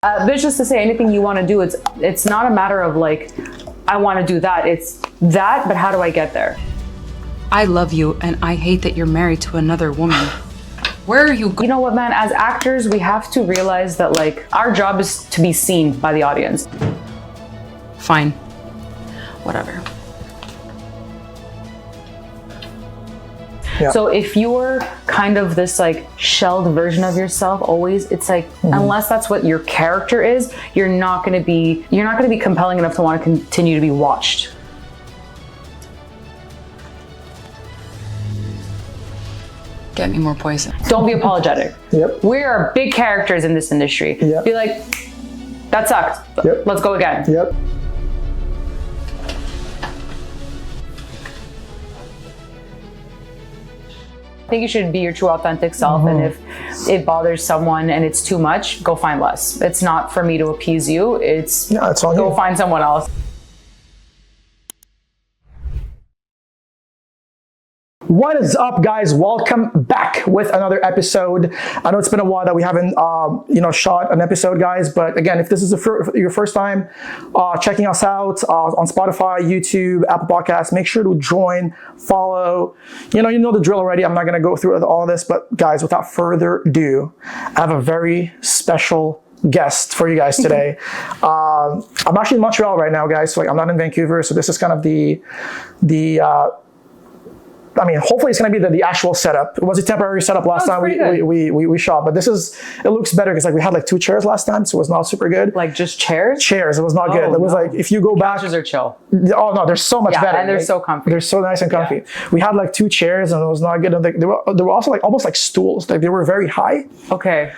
But it's just to say anything you want to do, it's not a matter of like, I want to do that. It's that, but how do I get there? I love you, and I hate that you're married to another woman. Where are you? You know what, man? As actors, we have to realize that like our job is to be seen by the audience. Fine. Whatever. Yeah. So if you're kind of this like shelled version of yourself, always, it's like, unless that's what your character is, you're not going to be compelling enough to want to continue to be watched. Get me more poison. Don't be apologetic. Yep. We are big characters in this industry. Yep. Be like, that sucked. Yep. Let's go again. Yep. I think you should be your true authentic self, and if it bothers someone and it's too much, go find less. It's not for me to appease you. It's on go you. find someone else. What is up, guys? Welcome back with another episode. I know it's been a while that we haven't shot an episode, guys, but again, if this is your first time checking us out on Spotify, YouTube, Apple Podcasts, make sure to join, follow. You know the drill already. I'm not going to go through all this, but guys, without further ado, I have a very special guest for you guys today. I'm actually in Montreal right now, guys, so I'm not in Vancouver, so this is kind of hopefully it's going to be the actual setup. It was a temporary setup last time we shot, but it looks better because we had like 2 chairs last time, so it was not super good. Like just chairs? Chairs, it was not good. It was like, if you go back. Couches are chill. Oh no, they're so much better. And they're so comfy. They're so nice and comfy. Yeah. We had like 2 chairs and it was not good. And they were also like almost like stools. Like they were very high. Okay.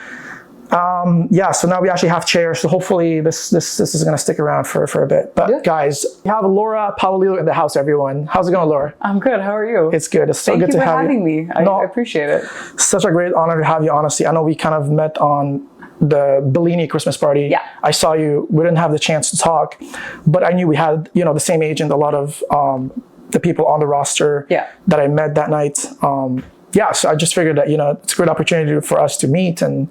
So now we actually have chairs, so hopefully this is going to stick around for a bit. But guys, we have Laura Paolillo in the house, everyone. How's it going, Laura? I'm good. How are you? It's good. It's so good to have you. Thank you for having me. I appreciate it. Such a great honor to have you, honestly. I know we kind of met on the Bellini Christmas party. Yeah. I saw you. We didn't have the chance to talk, but I knew we had, the same agent, a lot of the people on the roster that I met that night. So I just figured that, it's a great opportunity for us to meet and,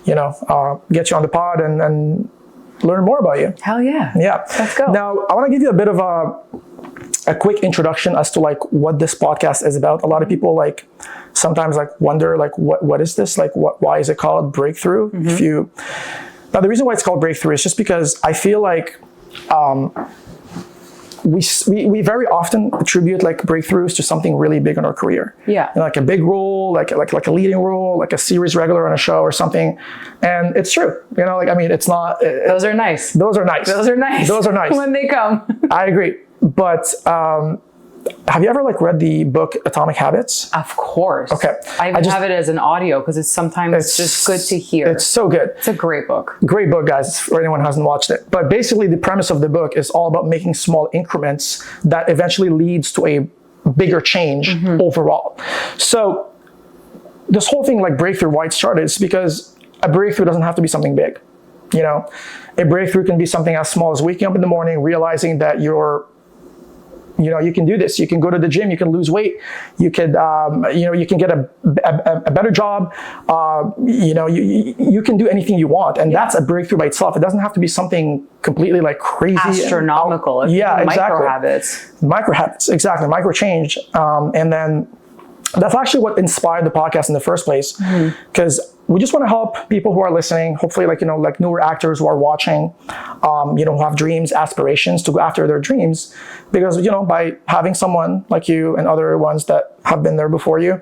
get you on the pod and learn more about you. Hell yeah. Yeah. Let's go. Now, I want to give you a bit of a quick introduction as to like what this podcast is about. A lot of people sometimes wonder what is this? Why is it called Breakthrough? Now the reason why it's called Breakthrough is just because I feel like, we very often attribute breakthroughs to something really big in our career. Yeah. Like a big role, like a leading role, like a series regular on a show or something. And it's true. It's not. Those are nice. Those are nice. Those are nice. Those are nice. When they come. I agree. But have you ever read the book Atomic Habits? Of course. Okay. I have it as an audio because it's just good to hear. It's so good. It's a great book. Great book, guys, for anyone who hasn't watched it. But basically the premise of the book is all about making small increments that eventually leads to a bigger change overall. So this whole thing breakthrough, why it started is because a breakthrough doesn't have to be something big. A breakthrough can be something as small as waking up in the morning, realizing that you can do this. You can go to the gym. You can lose weight. You could, you can get a better job. You can do anything you want, and that's a breakthrough by itself. It doesn't have to be something completely crazy, astronomical. Exactly. Micro habits, exactly. Micro change, and then that's actually what inspired the podcast in the first place, because we just want to help people who are listening, hopefully newer actors who are watching, who have dreams, aspirations to go after their dreams. Because, by having someone like you and other ones that have been there before you,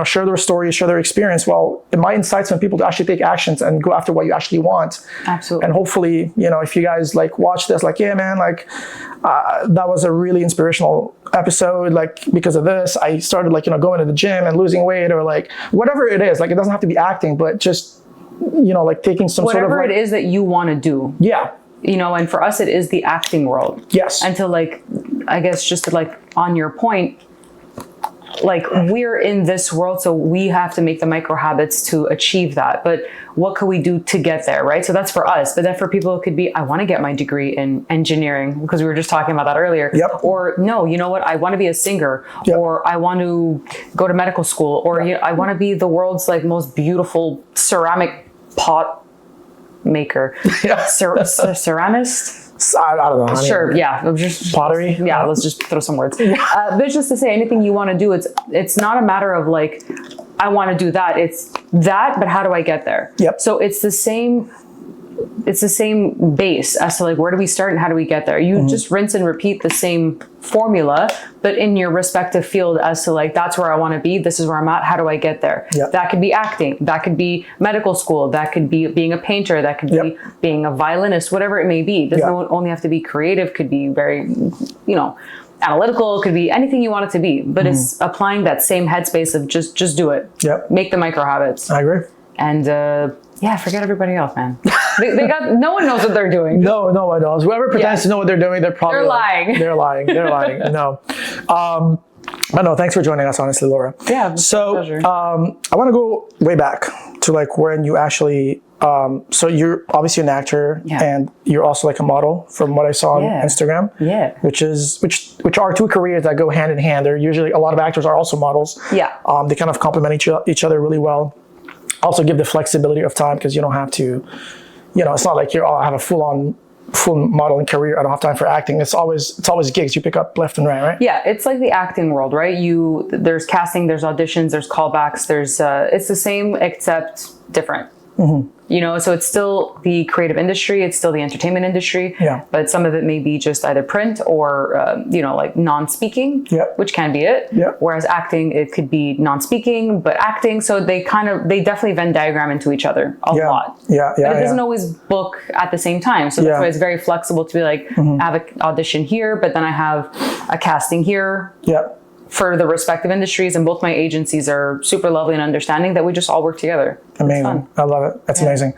share their stories, share their experience, it might incite some people to actually take actions and go after what you actually want. Absolutely. And hopefully, if you guys watch this, yeah, man, that was a really inspirational episode. Because of this, I started going to the gym and losing weight, or whatever it is. It doesn't have to be acting, but just, taking some whatever sort of it is that you want to do. Yeah. And for us, it is the acting world. Yes. And to I guess just to on your point, we're in this world, so we have to make the micro habits to achieve that. But what could we do to get there, right? So that's for us. But then for people, it could be, I want to get my degree in engineering, because we were just talking about that earlier. Yep. Or no, you know what? I want to be a singer, or I want to go to medical school, or I want to be the world's most beautiful ceramic pot maker, ceramist. I don't know. Sure, yeah. Just pottery. Yeah, let's just throw some words. But it's just to say, anything you want to do, it's not a matter of like, I want to do that. It's that, but how do I get there? Yep. So it's the same base as to like, where do we start and how do we get there? You just rinse and repeat the same formula, but in your respective field as to like, that's where I want to be. This is where I'm at. How do I get there? Yep. That could be acting. That could be medical school. That could be being a painter. That could be being a violinist, whatever it may be. It doesn't only have to be creative. Could be very, analytical. Could be anything you want it to be, but it's applying that same headspace of just do it. Yep. Make the micro habits. I agree. And forget everybody else, man. they got no one knows what they're doing. No one knows. Whoever pretends to know what they're doing, they're probably lying. They're lying. No. But no, thanks for joining us, honestly, Laura. Yeah. So pleasure. I want to go way back to like when you actually. So you're obviously an actor, and you're also like a model, from what I saw on Instagram. Yeah. Which are two careers that go hand in hand. They're usually, a lot of actors are also models. Yeah. They kind of complement each other really well. Also give the flexibility of time, because you don't have to, it's not like I have a full modeling career. I don't have time for acting. It's always gigs you pick up left and right? Yeah, it's like the acting world, right? There's casting, there's auditions, there's callbacks, it's the same except different. So it's still the creative industry, it's still the entertainment industry, but some of it may be just either print or, like non-speaking, which can be it. Whereas acting, it could be non-speaking, but acting. So they definitely Venn diagram into each other a lot. But it doesn't always book at the same time. So that's why it's very flexible to be like, I have an audition here, but then I have a casting here. For the respective industries, and both my agencies are super lovely and understanding that we just all work together. Amazing. I love it. That's amazing.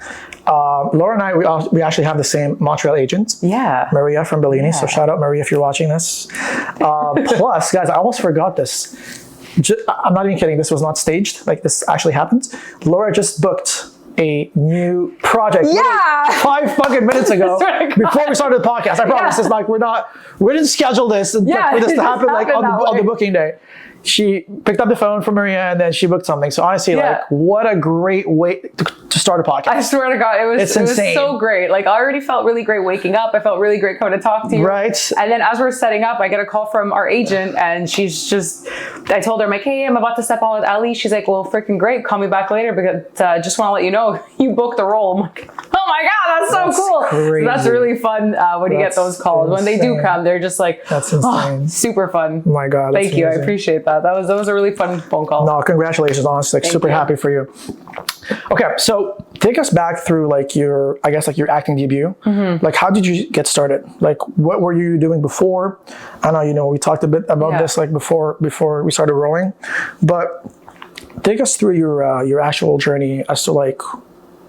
Laura and I, we actually have the same Montreal agent. Yeah. Maria from Bellini. So shout out Maria if you're watching this. Plus, guys, I almost forgot this. I'm not even kidding. This was not staged. Like, this actually happened. Laura just booked a new project 5 fucking minutes ago before we started the podcast. I promise. It's like we didn't schedule this for this to happen like on the booking day. She picked up the phone from Maria and then she booked something. So honestly, like, what a great way to start a podcast. I swear to God, it was so great. Like, I already felt really great waking up. I felt really great coming to talk to you. Right. And then as we're setting up, I get a call from our agent, and I told her, I'm like, hey, I'm about to step on with Ali. She's like, well, freaking great. Call me back later, because just want to let you know you booked the role. I'm like, oh my God, that's so cool. So that's really fun when you get those calls. When they do come, they're just like, that's insane. Super fun. Oh my God. Thank you. I appreciate that. That was a really fun phone call. No, congratulations, honestly. Like, super happy for you. Okay, so take us back through like your acting debut. Like, how did you get started? Like, what were you doing before? I know, we talked a bit about this like before we started rolling, but take us through your actual journey as to like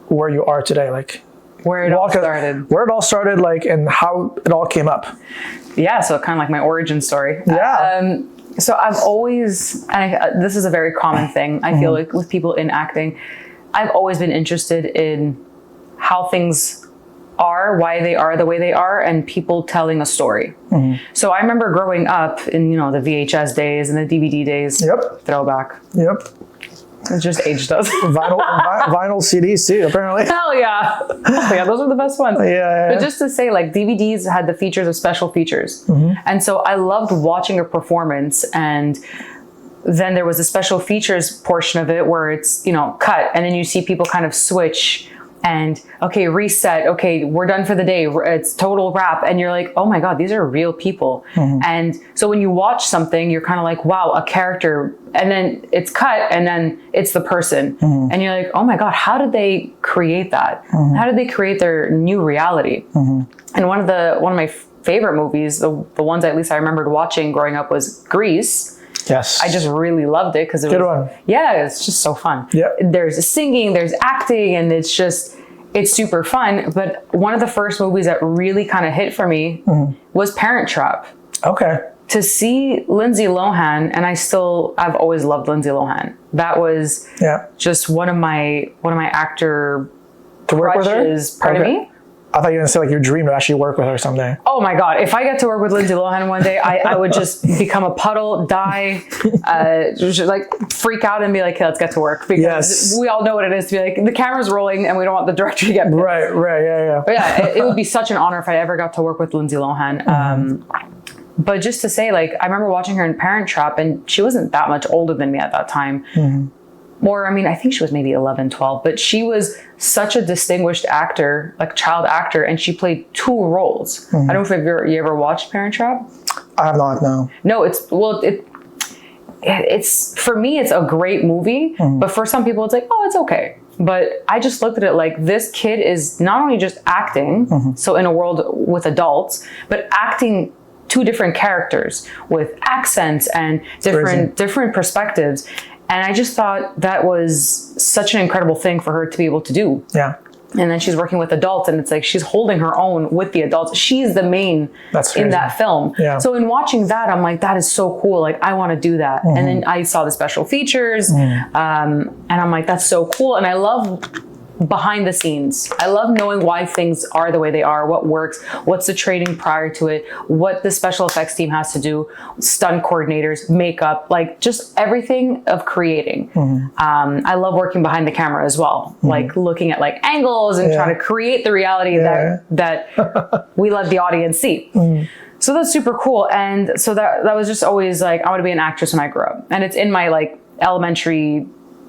where you are today, like where it all started, like, and how it all came up. Yeah, so kind of like my origin story. Yeah. So I've always, and this is a very common thing, I feel like with people in acting, I've always been interested in how things are, why they are the way they are, and people telling a story. So I remember growing up in, the VHS days and the DVD days. Throwback. It just aged us. Vinyl CDs too, apparently. Hell yeah. Those are the best ones. Yeah. But just to say, like, DVDs had the features of special features. And so I loved watching a performance, and then there was a special features portion of it where it's, cut, and then you see people kind of switch and, okay, reset, okay, we're done for the day, it's total wrap, and you're like, oh my God, these are real people. And so when you watch something, you're kind of like, wow, a character, and then it's cut, and then it's the person, and you're like, oh my God, how did they create that? How did they create their new reality? And one of my favorite movies, the ones at least I remembered watching growing up, was Grease. Yes. I just really loved it because it's just so fun. There's singing, there's acting, and it's super fun. But one of the first movies that really kind of hit for me was Parent Trap. Okay. To see Lindsay Lohan, and I've always loved Lindsay Lohan. That was just one of my actor to work crushes. With her? Pardon me? I thought you were gonna say like your dream to actually work with her someday. Oh my God. If I get to work with Lindsay Lohan one day, I would just become a puddle, die, just like freak out and be like, okay, let's get to work. Because we all know what it is to be like, the camera's rolling and we don't want the director to get pissed. Right, yeah. But yeah, it would be such an honor if I ever got to work with Lindsay Lohan. But just to say, like, I remember watching her in Parent Trap, and she wasn't that much older than me at that time. Or, I mean, I think she was maybe 11, 12, but she was such a distinguished actor, like child actor, and she played 2 roles. I don't know if you ever watched Parent Trap? I have not, no. No, it's for me, it's a great movie, but for some people, it's like, oh, it's okay. But I just looked at it like, this kid is not only just acting, so in a world with adults, but acting 2 different characters with accents and different perspectives. And I just thought that was such an incredible thing for her to be able to do. Yeah. And then she's working with adults, and it's like she's holding her own with the adults. She's the main in that film. Yeah. So in watching that, I'm like, that is so cool. Like, I want to do that. And then I saw the special features, and I'm like, that's so cool. And I love behind the scenes. I love knowing why things are the way they are, what works, what's the training prior to it, what the special effects team has to do, stunt coordinators, makeup, like just everything of creating. I love working behind the camera as well, like looking at like angles and trying to create the reality that we let the audience see. So that's super cool. And so that was just always like, I want to be an actress when I grow up. And it's in my like elementary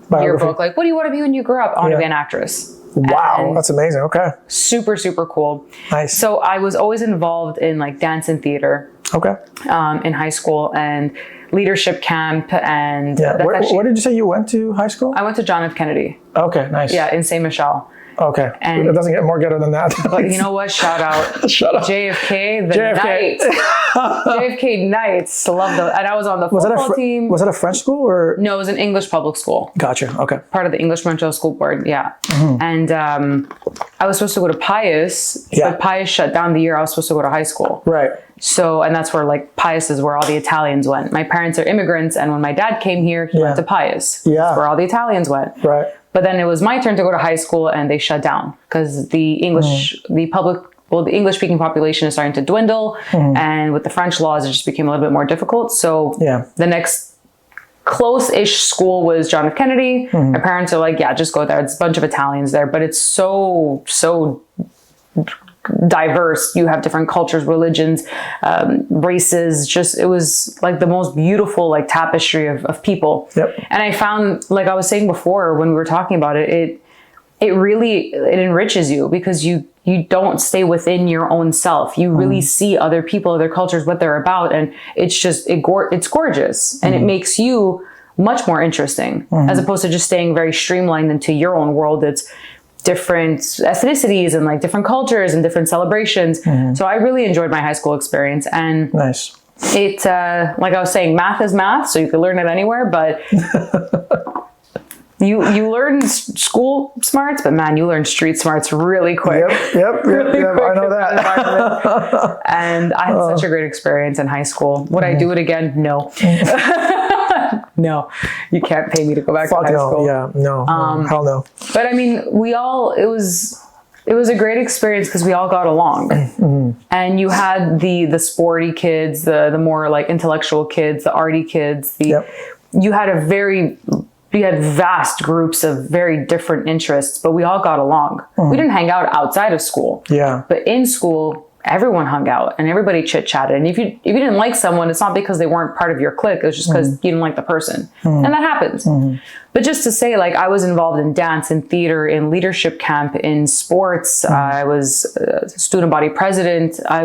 yearbook, like, what do you want to be when you grow up? I want to be an actress. Wow, that's amazing. Okay. Super, super cool. Nice. So I was always involved in like dance and theater. Okay. In high school and leadership camp and where did you say you went to high school? I went to John F. Kennedy. Okay, nice. Yeah, in Saint Michel. Okay. And it doesn't get more ghetto than that. But you know what? Shout out. JFK, nights. JFK nights. Love those. And I was on the football team. Was it a French school or? No, it was an English public school. Gotcha. Okay. Part of the English Montreal School Board. Yeah. And I was supposed to go to Pius, but Pius shut down the year I was supposed to go to high school. Right. So, and that's where like Pius is where all the Italians went. My parents are immigrants, and when my dad came here, he went to Pius. Yeah. That's where all the Italians went. Right. But then it was my turn to go to high school, and they shut down because the English, the English speaking population is starting to dwindle. And with the French laws, it just became a little bit more difficult. So the next close-ish school was John F. Kennedy. My parents are like, yeah, just go there. It's a bunch of Italians there, but it's so diverse. You have different cultures, religions, races. Just, it was like the most beautiful like tapestry of people. And I found, like I was saying before when we were talking about it, it really enriches you because you don't stay within your own self. You really see other people, other cultures, what they're about, and it's just it's gorgeous, and it makes you much more interesting as opposed to just staying very streamlined into your own world. It's different ethnicities and like different cultures and different celebrations. So I really enjoyed my high school experience. And it, like I was saying, math is math, so you can learn it anywhere, but you learn school smarts, but man, you learn street smarts really quick. Yep. I know that. And I had such a great experience in high school. Would I do it again? No. No, you can't pay me to go back to high school. Yeah, no, hell no. But I mean, it was a great experience because we all got along. And you had the sporty kids, the more like intellectual kids, the arty kids. You had vast groups of very different interests, but we all got along. We didn't hang out outside of school. But in school, everyone hung out and everybody chit-chatted. And if you didn't like someone, it's not because they weren't part of your clique. It was just because you didn't like the person. And that happens. But just to say, like, I was involved in dance, in theater, in leadership camp, in sports. I was a student body president. I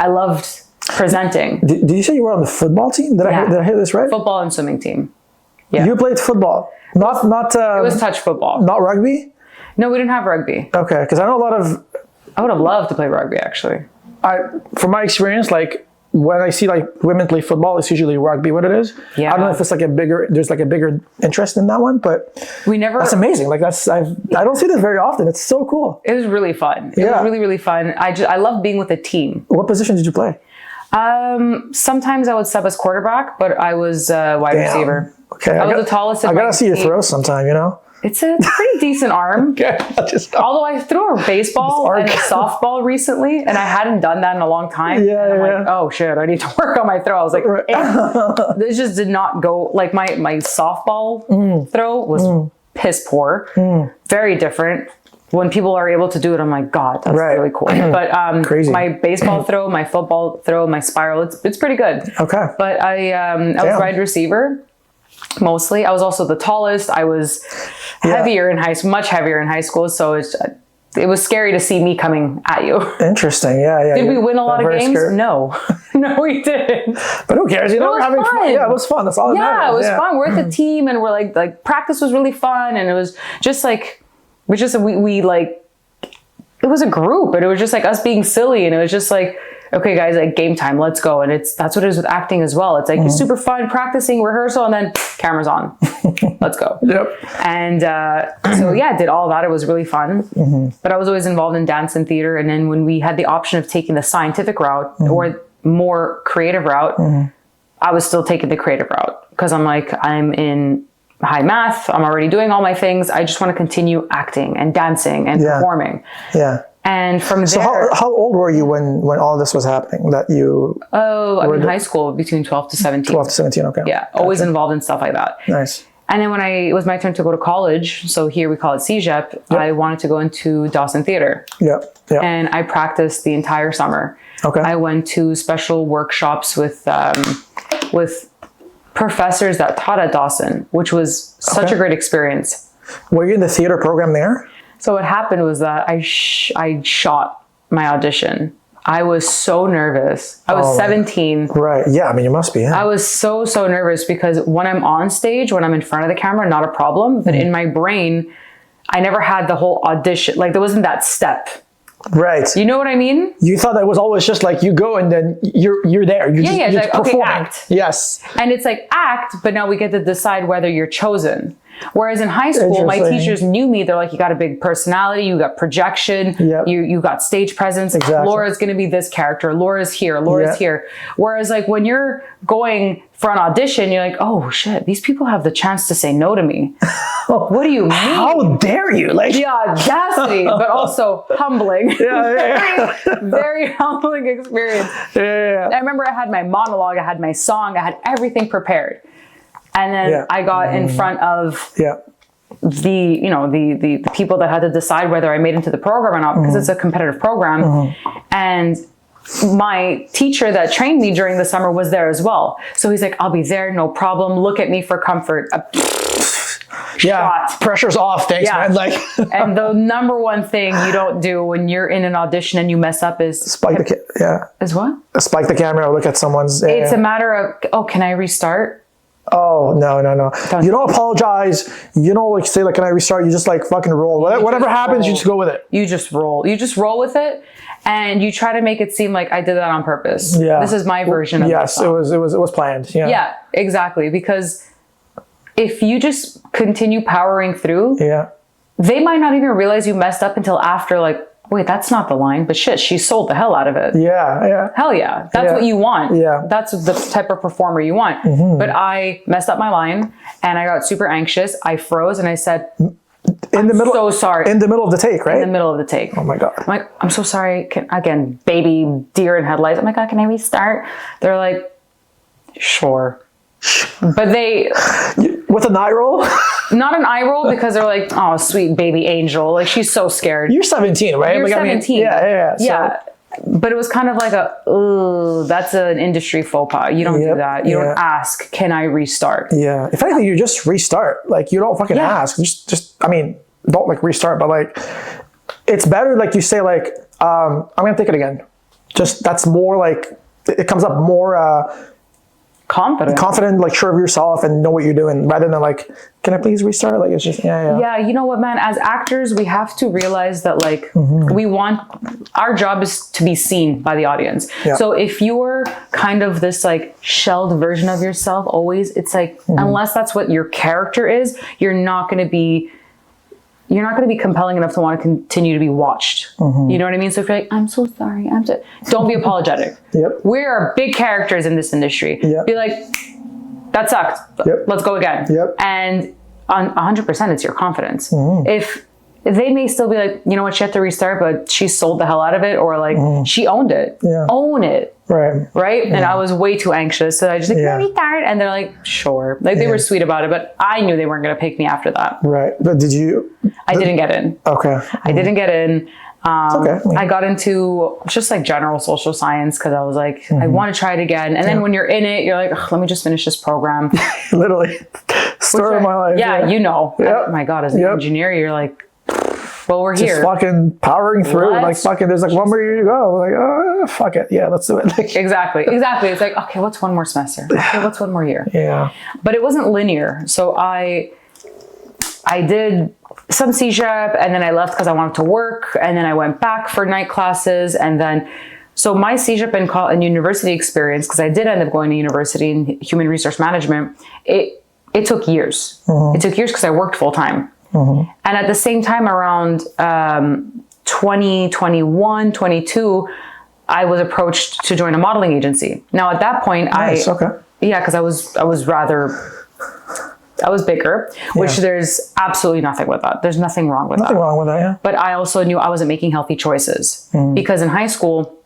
loved presenting. Did you say you were on the football team? Did I hear this right? Football and swimming team. You played football, not. It was touch football. Not rugby. No, we didn't have rugby. Okay, because I know a lot of. I would have loved to play rugby, actually. From my experience, like when I see like women play football, it's usually rugby. What it is? I don't know if it's like there's like a bigger interest in that one, but that's amazing. Like I don't see this very often. It's so cool. It was really fun. It was really, really fun. I love being with a team. What position did you play? Sometimes I would sub as quarterback, but I was wide receiver. Okay, I was the tallest. I gotta see your throw sometime, you know? It's a pretty decent arm. Okay, Although I threw a baseball and a softball recently, and I hadn't done that in a long time. Yeah, and I'm yeah. like, oh shit, I need to work on my throw. I was like, this just did not go. Like my softball throw was piss poor. Very different. When people are able to do it, I'm like, God, that's really cool. But Crazy. my baseball throw, my football throw, my spiral, it's pretty good. Okay. But I was wide receiver. Mostly. I was also the tallest. I was heavier in high school, much heavier in high school. So it was scary to see me coming at you. Interesting. Yeah. Did we win a lot of games? Scared. No. No, we didn't. But who cares? You know, it was having fun. Yeah, it was fun. That's all that matters. Yeah, it was fun. We're at the team and we're like practice was really fun. And it was just like, we like, it was a group and it was just like us being silly. And it was just like, okay, guys, like game time, let's go. And that's what it is with acting as well. It's like it's super fun, practicing, rehearsal, and then cameras on. Let's go. Yep. And so yeah, did all that. It was really fun. But I was always involved in dance and theater. And then when we had the option of taking the scientific route or more creative route, I was still taking the creative route because I'm like, I'm in high math. I'm already doing all my things. I just want to continue acting and dancing and performing. Yeah. And from there, so how old were you when all this was happening? That you? Oh, I'm in high school, between 12 to 17. 12 to 17. Okay. Yeah, always involved in stuff like that. Nice. And then when it was my turn to go to college, so here we call it CEGEP, I wanted to go into Dawson Theater. Yep. And I practiced the entire summer. Okay. I went to special workshops with professors that taught at Dawson, which was such a great experience. Were you in the theater program there? So what happened was that I shot my audition. I was so nervous. I was 17. Right. Yeah. I mean, you must be. Yeah. I was so nervous because when I'm on stage, when I'm in front of the camera, not a problem. But in my brain, I never had the whole audition. Like there wasn't that step. Right. You know what I mean? You thought that was always just like you go and then you're there. You're like, okay, act. Yes. And it's like act, but now we get to decide whether you're chosen. Whereas in high school, my teachers knew me. They're like, you got a big personality, you got projection, you got stage presence. Exactly. Laura's going to be this character. Laura's here. Laura's here. Whereas like when you're going for an audition, you're like, oh shit, these people have the chance to say no to me. What do you mean? How dare you? Like the audacity, but also humbling. Very humbling experience. I remember I had my monologue, I had my song, I had everything prepared. And then I got in front of the people that had to decide whether I made it into the program or not, because it's a competitive program. And my teacher that trained me during the summer was there as well. So he's like, I'll be there, no problem. Look at me for comfort. Shot. Pressure's off. Thanks, man. Like, and the number one thing you don't do when you're in an audition and you mess up is spike the Is what? Spike the camera or look at someone's. It's a matter of, oh, can I restart? Oh, no. You don't apologize. You don't like say like, can I restart? You just like fucking roll. Whatever happens, you just go with it. You just roll. You just roll with it. And you try to make it seem like I did that on purpose. Yeah. This is my version of it. Yes, it was planned. Yeah. Yeah, exactly. Because if you just continue powering through, they might not even realize you messed up until after, like, wait, that's not the line, but shit, she sold the hell out of it. Yeah. Hell yeah. That's what you want. Yeah. That's the type of performer you want. But I messed up my line and I got super anxious. I froze and I said, so sorry. In the middle of the take, right? In the middle of the take. Oh my God. I'm like, I'm so sorry. Again, baby deer in headlights. I'm like, God, can I restart? They're like, sure. But they... With an eye roll? Not an eye roll because they're like, oh, sweet baby angel. Like, she's so scared. You're 17, right? You're 17. Yeah. But it was kind of like that's an industry faux pas. You don't do that. You don't ask, can I restart? Yeah. If anything, you just restart. Like, you don't fucking ask. Just, I mean, don't like restart, but like, it's better, like you say, like, I'm going to take it again. Just, that's more like, it comes up more, confident, like sure of yourself and know what you're doing, rather than like, can I please restart? Like, it's just yeah. You know what, man, as actors we have to realize that like we want, our job is to be seen by the audience. So if you're kind of this like shelled version of yourself always, it's like unless that's what your character is, you're not going to be compelling enough to want to continue to be watched. You know what I mean? So if you're like, I'm so sorry, don't be apologetic. We are big characters in this industry. Be like, that sucked. Let's go again. And on 100% it's your confidence. If they may still be like, you know what, she had to restart, but she sold the hell out of it, or like she owned it. Own it. Right. And I was way too anxious, so I just like, let me start, and they're like, sure. Like they were sweet about it, but I knew they weren't going to pick me after that. But did you? I didn't get in. Okay. I didn't get in. Okay. I got into just like general social science because I was like, I want to try it again. And then when you're in it, you're like, let me just finish this program. Literally, story of my life. Yeah, you know. Oh my God, as an engineer, you're like, well, we're just here. fucking powering through. Like fucking, there's like one more year to go. Like, oh, fuck it. Yeah, let's do it. Like, Exactly. It's like, okay, what's one more semester? Okay, what's one more year? Yeah. But it wasn't linear. So I did some CJEP, and then I left because I wanted to work, and then I went back for night classes, and then so my CJEP and university experience, because I did end up going to university in human resource management, it took years. It took years because I worked full time. And at the same time, around 2021, 22, I was approached to join a modeling agency. Now at that point, because I was bigger, which there's absolutely nothing with that. There's nothing wrong with that. Nothing wrong with that, yeah. But I also knew I wasn't making healthy choices because in high school,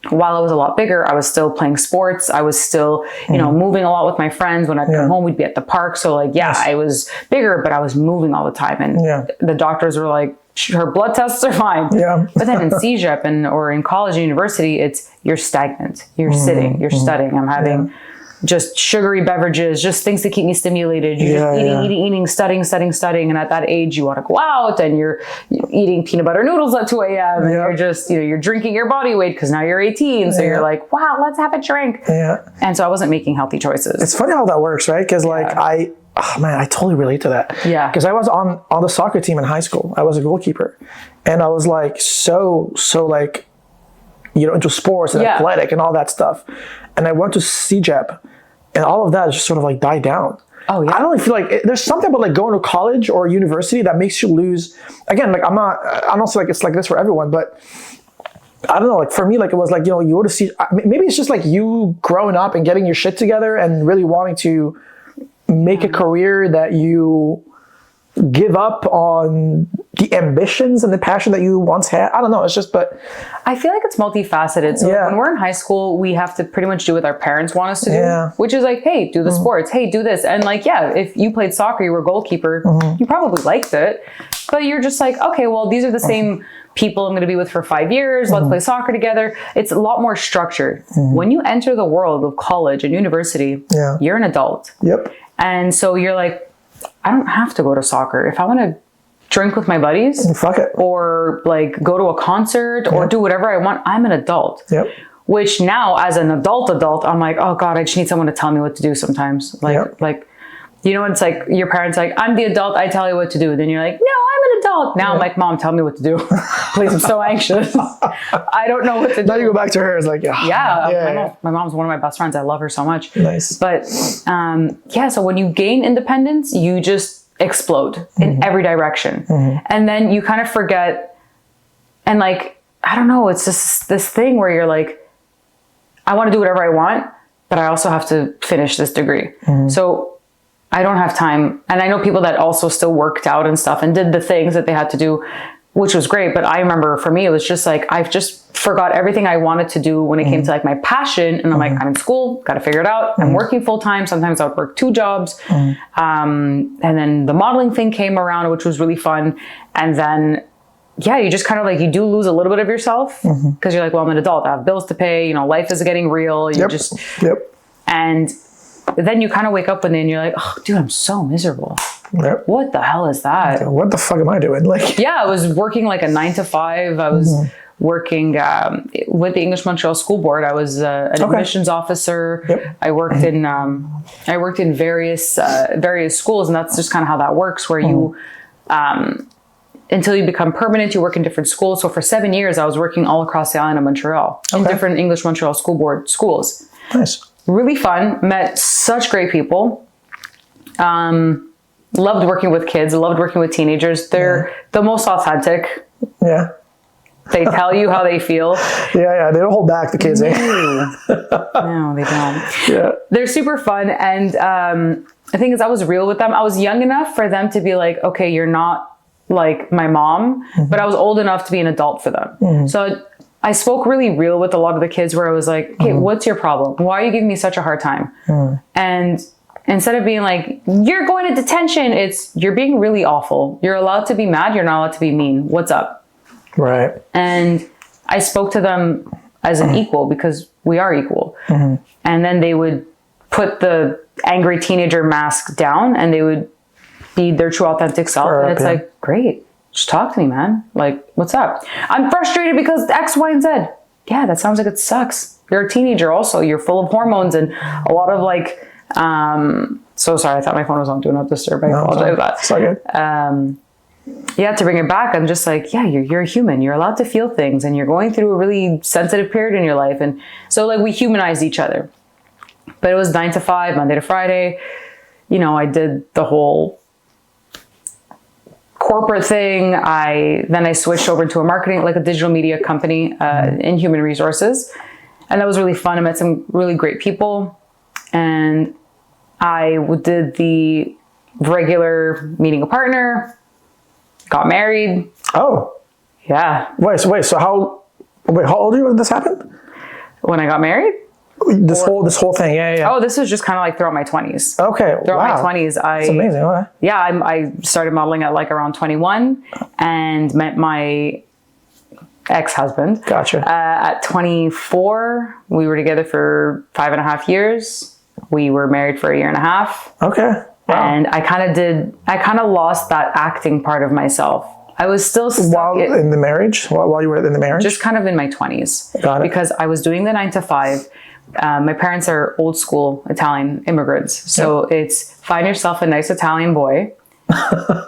while I was a lot bigger, I was still playing sports. I was still, you know, moving a lot with my friends. When I'd come home, we'd be at the park. So like, I was bigger, but I was moving all the time. And the doctors were like, her blood tests are fine. But then in CJEP or in college and university, you're stagnant. You're sitting, you're studying. I'm having just sugary beverages, just things to keep me stimulated. You're just eating, studying. And at that age, you want to go out and you're eating peanut butter noodles at 2 a.m. And you're just, you're drinking your body weight because now you're 18. So you're like, wow, let's have a drink. And so I wasn't making healthy choices. It's funny how that works, right? Because like I totally relate to that. Because I was on the soccer team in high school. I was a goalkeeper. And I was like, so like, into sports and athletic and all that stuff. And I went to CJEP, and all of that just sort of like died down. I don't really feel like there's something about like going to college or university that makes you lose. Again, like I don't say like it's like this for everyone, but I don't know. Like for me, like it was like, you go to see, maybe it's just like you growing up and getting your shit together and really wanting to make a career that you give up on the ambitions and the passion that you once had. I don't know. It's just, but I feel like it's multifaceted. So when we're in high school, we have to pretty much do what our parents want us to do, which is like, hey, do the sports. Hey, do this. And like, if you played soccer, you were a goalkeeper, you probably liked it, but you're just like, okay, well, these are the same people I'm going to be with for 5 years. Let's play soccer together. It's a lot more structured. When you enter the world of college and university, you're an adult. And so you're like, I don't have to go to soccer. If I want to drink with my buddies, fuck it, or like go to a concert or do whatever I want, I'm an adult. Which now, as an adult, I'm like, oh God, I just need someone to tell me what to do sometimes. Like, it's like your parents like, I'm the adult, I tell you what to do. Then you're like, no, I'm an adult. Now I'm like, Mom, tell me what to do. Please, I'm so anxious. I don't know what to do. Now you go back to her. It's like, my mom's one of my best friends. I love her so much. Nice. But so when you gain independence, you just explode in every direction. And then you kind of forget, and like, I don't know, it's just this thing where you're like, I want to do whatever I want, but I also have to finish this degree. So I don't have time. And I know people that also still worked out and stuff and did the things that they had to do, which was great. But I remember for me, it was just like, I've just forgot everything I wanted to do when it came to like my passion. And I'm like, I'm in school, got to figure it out. I'm working full time. Sometimes I would work 2 jobs. And then the modeling thing came around, which was really fun. And then, you just kind of like, you do lose a little bit of yourself because you're like, well, I'm an adult. I have bills to pay. Life is getting real. And then you kind of wake up one day and you're like, oh, dude, I'm so miserable. What the hell is that? What the fuck am I doing? Like, I was working like a 9 to 5. I was working with the English Montreal School Board. I was an admissions officer. I worked in various schools, and that's just kind of how that works. Where you, until you become permanent, you work in different schools. So for 7 years, I was working all across the island of Montreal in different English Montreal School Board schools. Nice. Really fun. Met such great people. Loved working with kids. Loved working with teenagers. They're the most authentic. They tell you how they feel. Yeah, they don't hold back the kids. Eh? No, they don't. Yeah. They're super fun. And the thing is, I was real with them. I was young enough for them to be like, okay, you're not like my mom, but I was old enough to be an adult for them. So I spoke really real with a lot of the kids where I was like, okay, what's your problem? Why are you giving me such a hard time? And instead of being like, you're going to detention, it's, you're being really awful. You're allowed to be mad. You're not allowed to be mean. What's up? Right. And I spoke to them as an equal because we are equal. And then they would put the angry teenager mask down and they would be their true authentic self. And it's like, great, just talk to me, man. Like, what's up? I'm frustrated because X, Y, and Z. Yeah, that sounds like it sucks. You're a teenager also. You're full of hormones and a lot of like, so sorry, I thought my phone was on Do Not Disturb. I apologize for that. It's all good. Yeah, to bring it back, I'm just like, yeah, you're a human. You're allowed to feel things and you're going through a really sensitive period in your life. And so like we humanized each other. But it was 9 to 5, Monday to Friday. You know, I did the whole corporate thing. Then I switched over to a marketing, like a digital media company in human resources. And that was really fun. I met some really great people. And I did the regular meeting a partner, got married. Oh. Yeah. Wait, so how old are you when this happened? When I got married? This whole thing, yeah. Oh, this was just kind of like throughout my 20s. Okay, Throughout my 20s, That's amazing. Okay. Yeah, I started modeling at like around 21 and met my ex-husband. Gotcha. At 24, we were together for 5.5 years. We were married for 1.5 years. Okay. Wow. And I kind of lost that acting part of myself. I was still stuck while you were in the marriage? Just kind of in my 20s. Got it. Because I was doing the 9 to 5. My parents are old school Italian immigrants. So it's find yourself a nice Italian boy,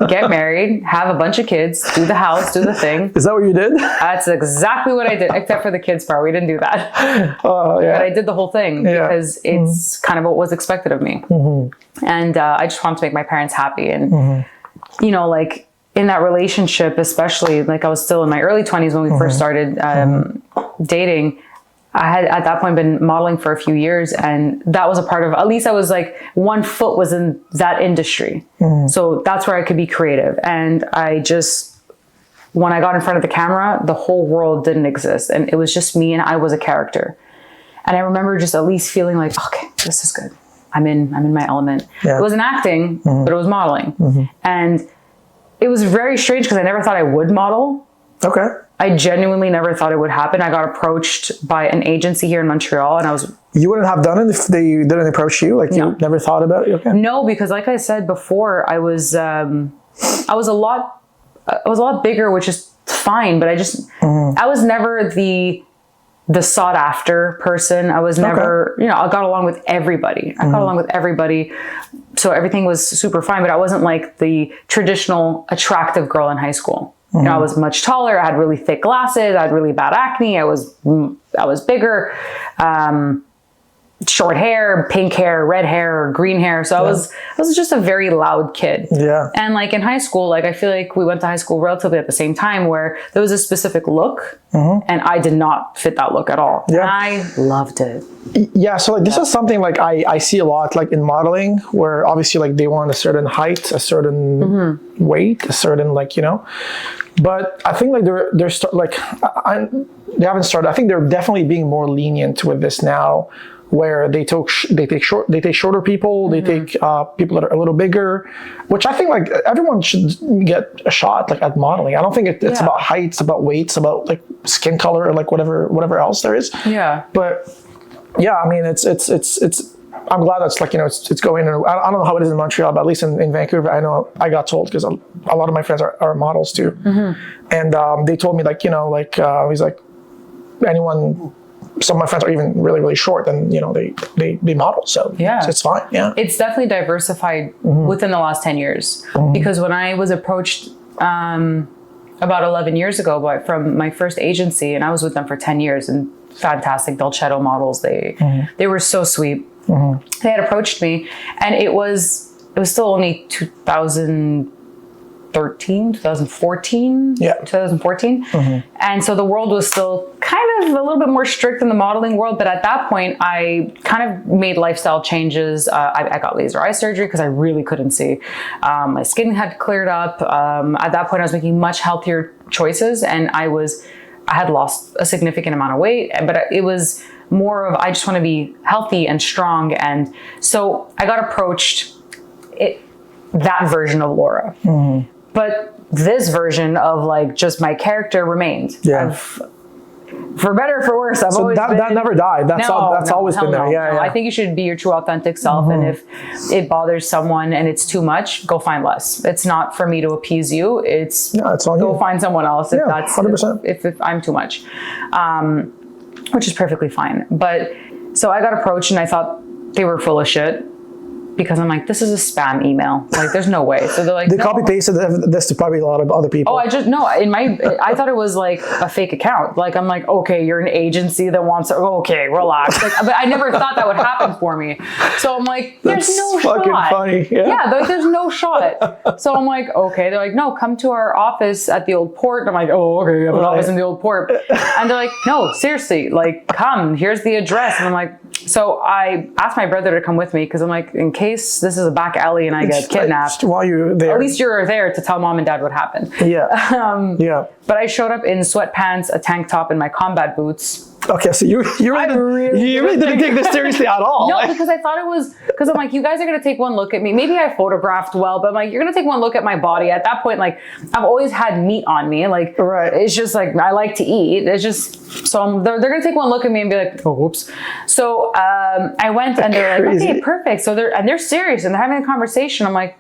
get married, have a bunch of kids, do the house, do the thing. Is that what you did? That's exactly what I did, except for the kids part. We didn't do that. Yeah. But I did the whole thing because it's kind of what was expected of me. And I just wanted to make my parents happy. And, you know, like in that relationship, especially, like I was still in my early 20s when we first started dating. I had at that point been modeling for a few years, and that was a part of, at least I was like, one foot was in that industry. So that's where I could be creative. And I just, when I got in front of the camera, the whole world didn't exist. And it was just me and I was a character. And I remember just at least feeling like, okay, this is good. I'm in my element. Yeah. It wasn't acting, but it was modeling. And it was very strange because I never thought I would model. Okay. I genuinely never thought it would happen. I got approached by an agency here in Montreal and I was... You wouldn't have done it if they didn't approach you? Like you never thought about it? Okay. No, because like I said before, I was a lot bigger, which is fine, but I just, I was never the sought after person. I was never, you know, I got along with everybody. So everything was super fine, but I wasn't like the traditional attractive girl in high school. You know, I was much taller. I had really thick glasses. I had really bad acne. I was bigger, short hair, pink hair, red hair, green hair. So I was just a very loud kid. Yeah. And like in high school, like I feel like we went to high school relatively at the same time where there was a specific look and I did not fit that look at all. Yeah. And I loved it. Yeah. So like this is something like I see a lot like in modeling where obviously like they want a certain height, a certain weight, a certain like, you know, but I think like they haven't started. I think they're definitely being more lenient with this now, where they take shorter people, they take people that are a little bigger, which I think like everyone should get a shot like at modeling. I don't think it's about height, it's about weight, it's about like skin color or like whatever else there is. Yeah. But yeah, I mean it's I'm glad that's like, you know, it's going. I don't know how it is in Montreal, but at least in Vancouver, I know I got told because a lot of my friends are models too. And they told me like, you know, like he's like some of my friends are even really, really short and, you know, they model. So it's fine. Yeah. It's definitely diversified within the last 10 years because when I was approached about 11 years ago from my first agency, and I was with them for 10 years and fantastic Dolcetto models. They were so sweet. They had approached me and it was still only 2015 2014. Yeah. 2014. And so the world was still kind of a little bit more strict in the modeling world. But at that point, I kind of made lifestyle changes. I got laser eye surgery because I really couldn't see. My skin had cleared up. At that point, I was making much healthier choices, and I had lost a significant amount of weight, but it was more of, I just want to be healthy and strong. And so I got approached that version of Laura. But this version of like just my character remained. Yeah. For better or for worse, I've always that never died. That's always been there. Yeah. I think you should be your true authentic self. And if it bothers someone and it's too much, go find less. It's not for me to appease you. It's on go you. find someone else if that's 100%. If I'm too much, which is perfectly fine. But so I got approached and I thought they were full of shit. Because I'm like, this is a spam email. Like, there's no way. So they're like, They no. copy pasted this to probably a lot of other people. Oh, I thought it was like a fake account. Like, I'm like, okay, you're an agency that wants to, okay, relax. Like, but I never thought that would happen for me. So I'm like, there's no shot. Fucking funny. Yeah. Like, there's no shot. So I'm like, okay. They're like, no, come to our office at the Old Port. And I'm like, oh, okay, we have an office in the Old Port. And they're like, no, seriously, like, come, here's the address. And I'm like, so I asked my brother to come with me because I'm like, in case this is a back alley and I get kidnapped, while you're there, at least you're there to tell mom and dad what happened. Yeah. Yeah. But I showed up in sweatpants, a tank top, and my combat boots. Okay, so you really didn't take this seriously at all. No, because I thought it was, because I'm like, you guys are going to take one look at me. Maybe I photographed well, but I'm like, you're going to take one look at my body. At that point, like, I've always had meat on me. Like, it's just like, I like to eat. It's just, so they're going to take one look at me and be like, oh, whoops. So I went and they're like, okay, perfect. So they're serious and they're having a conversation. I'm like,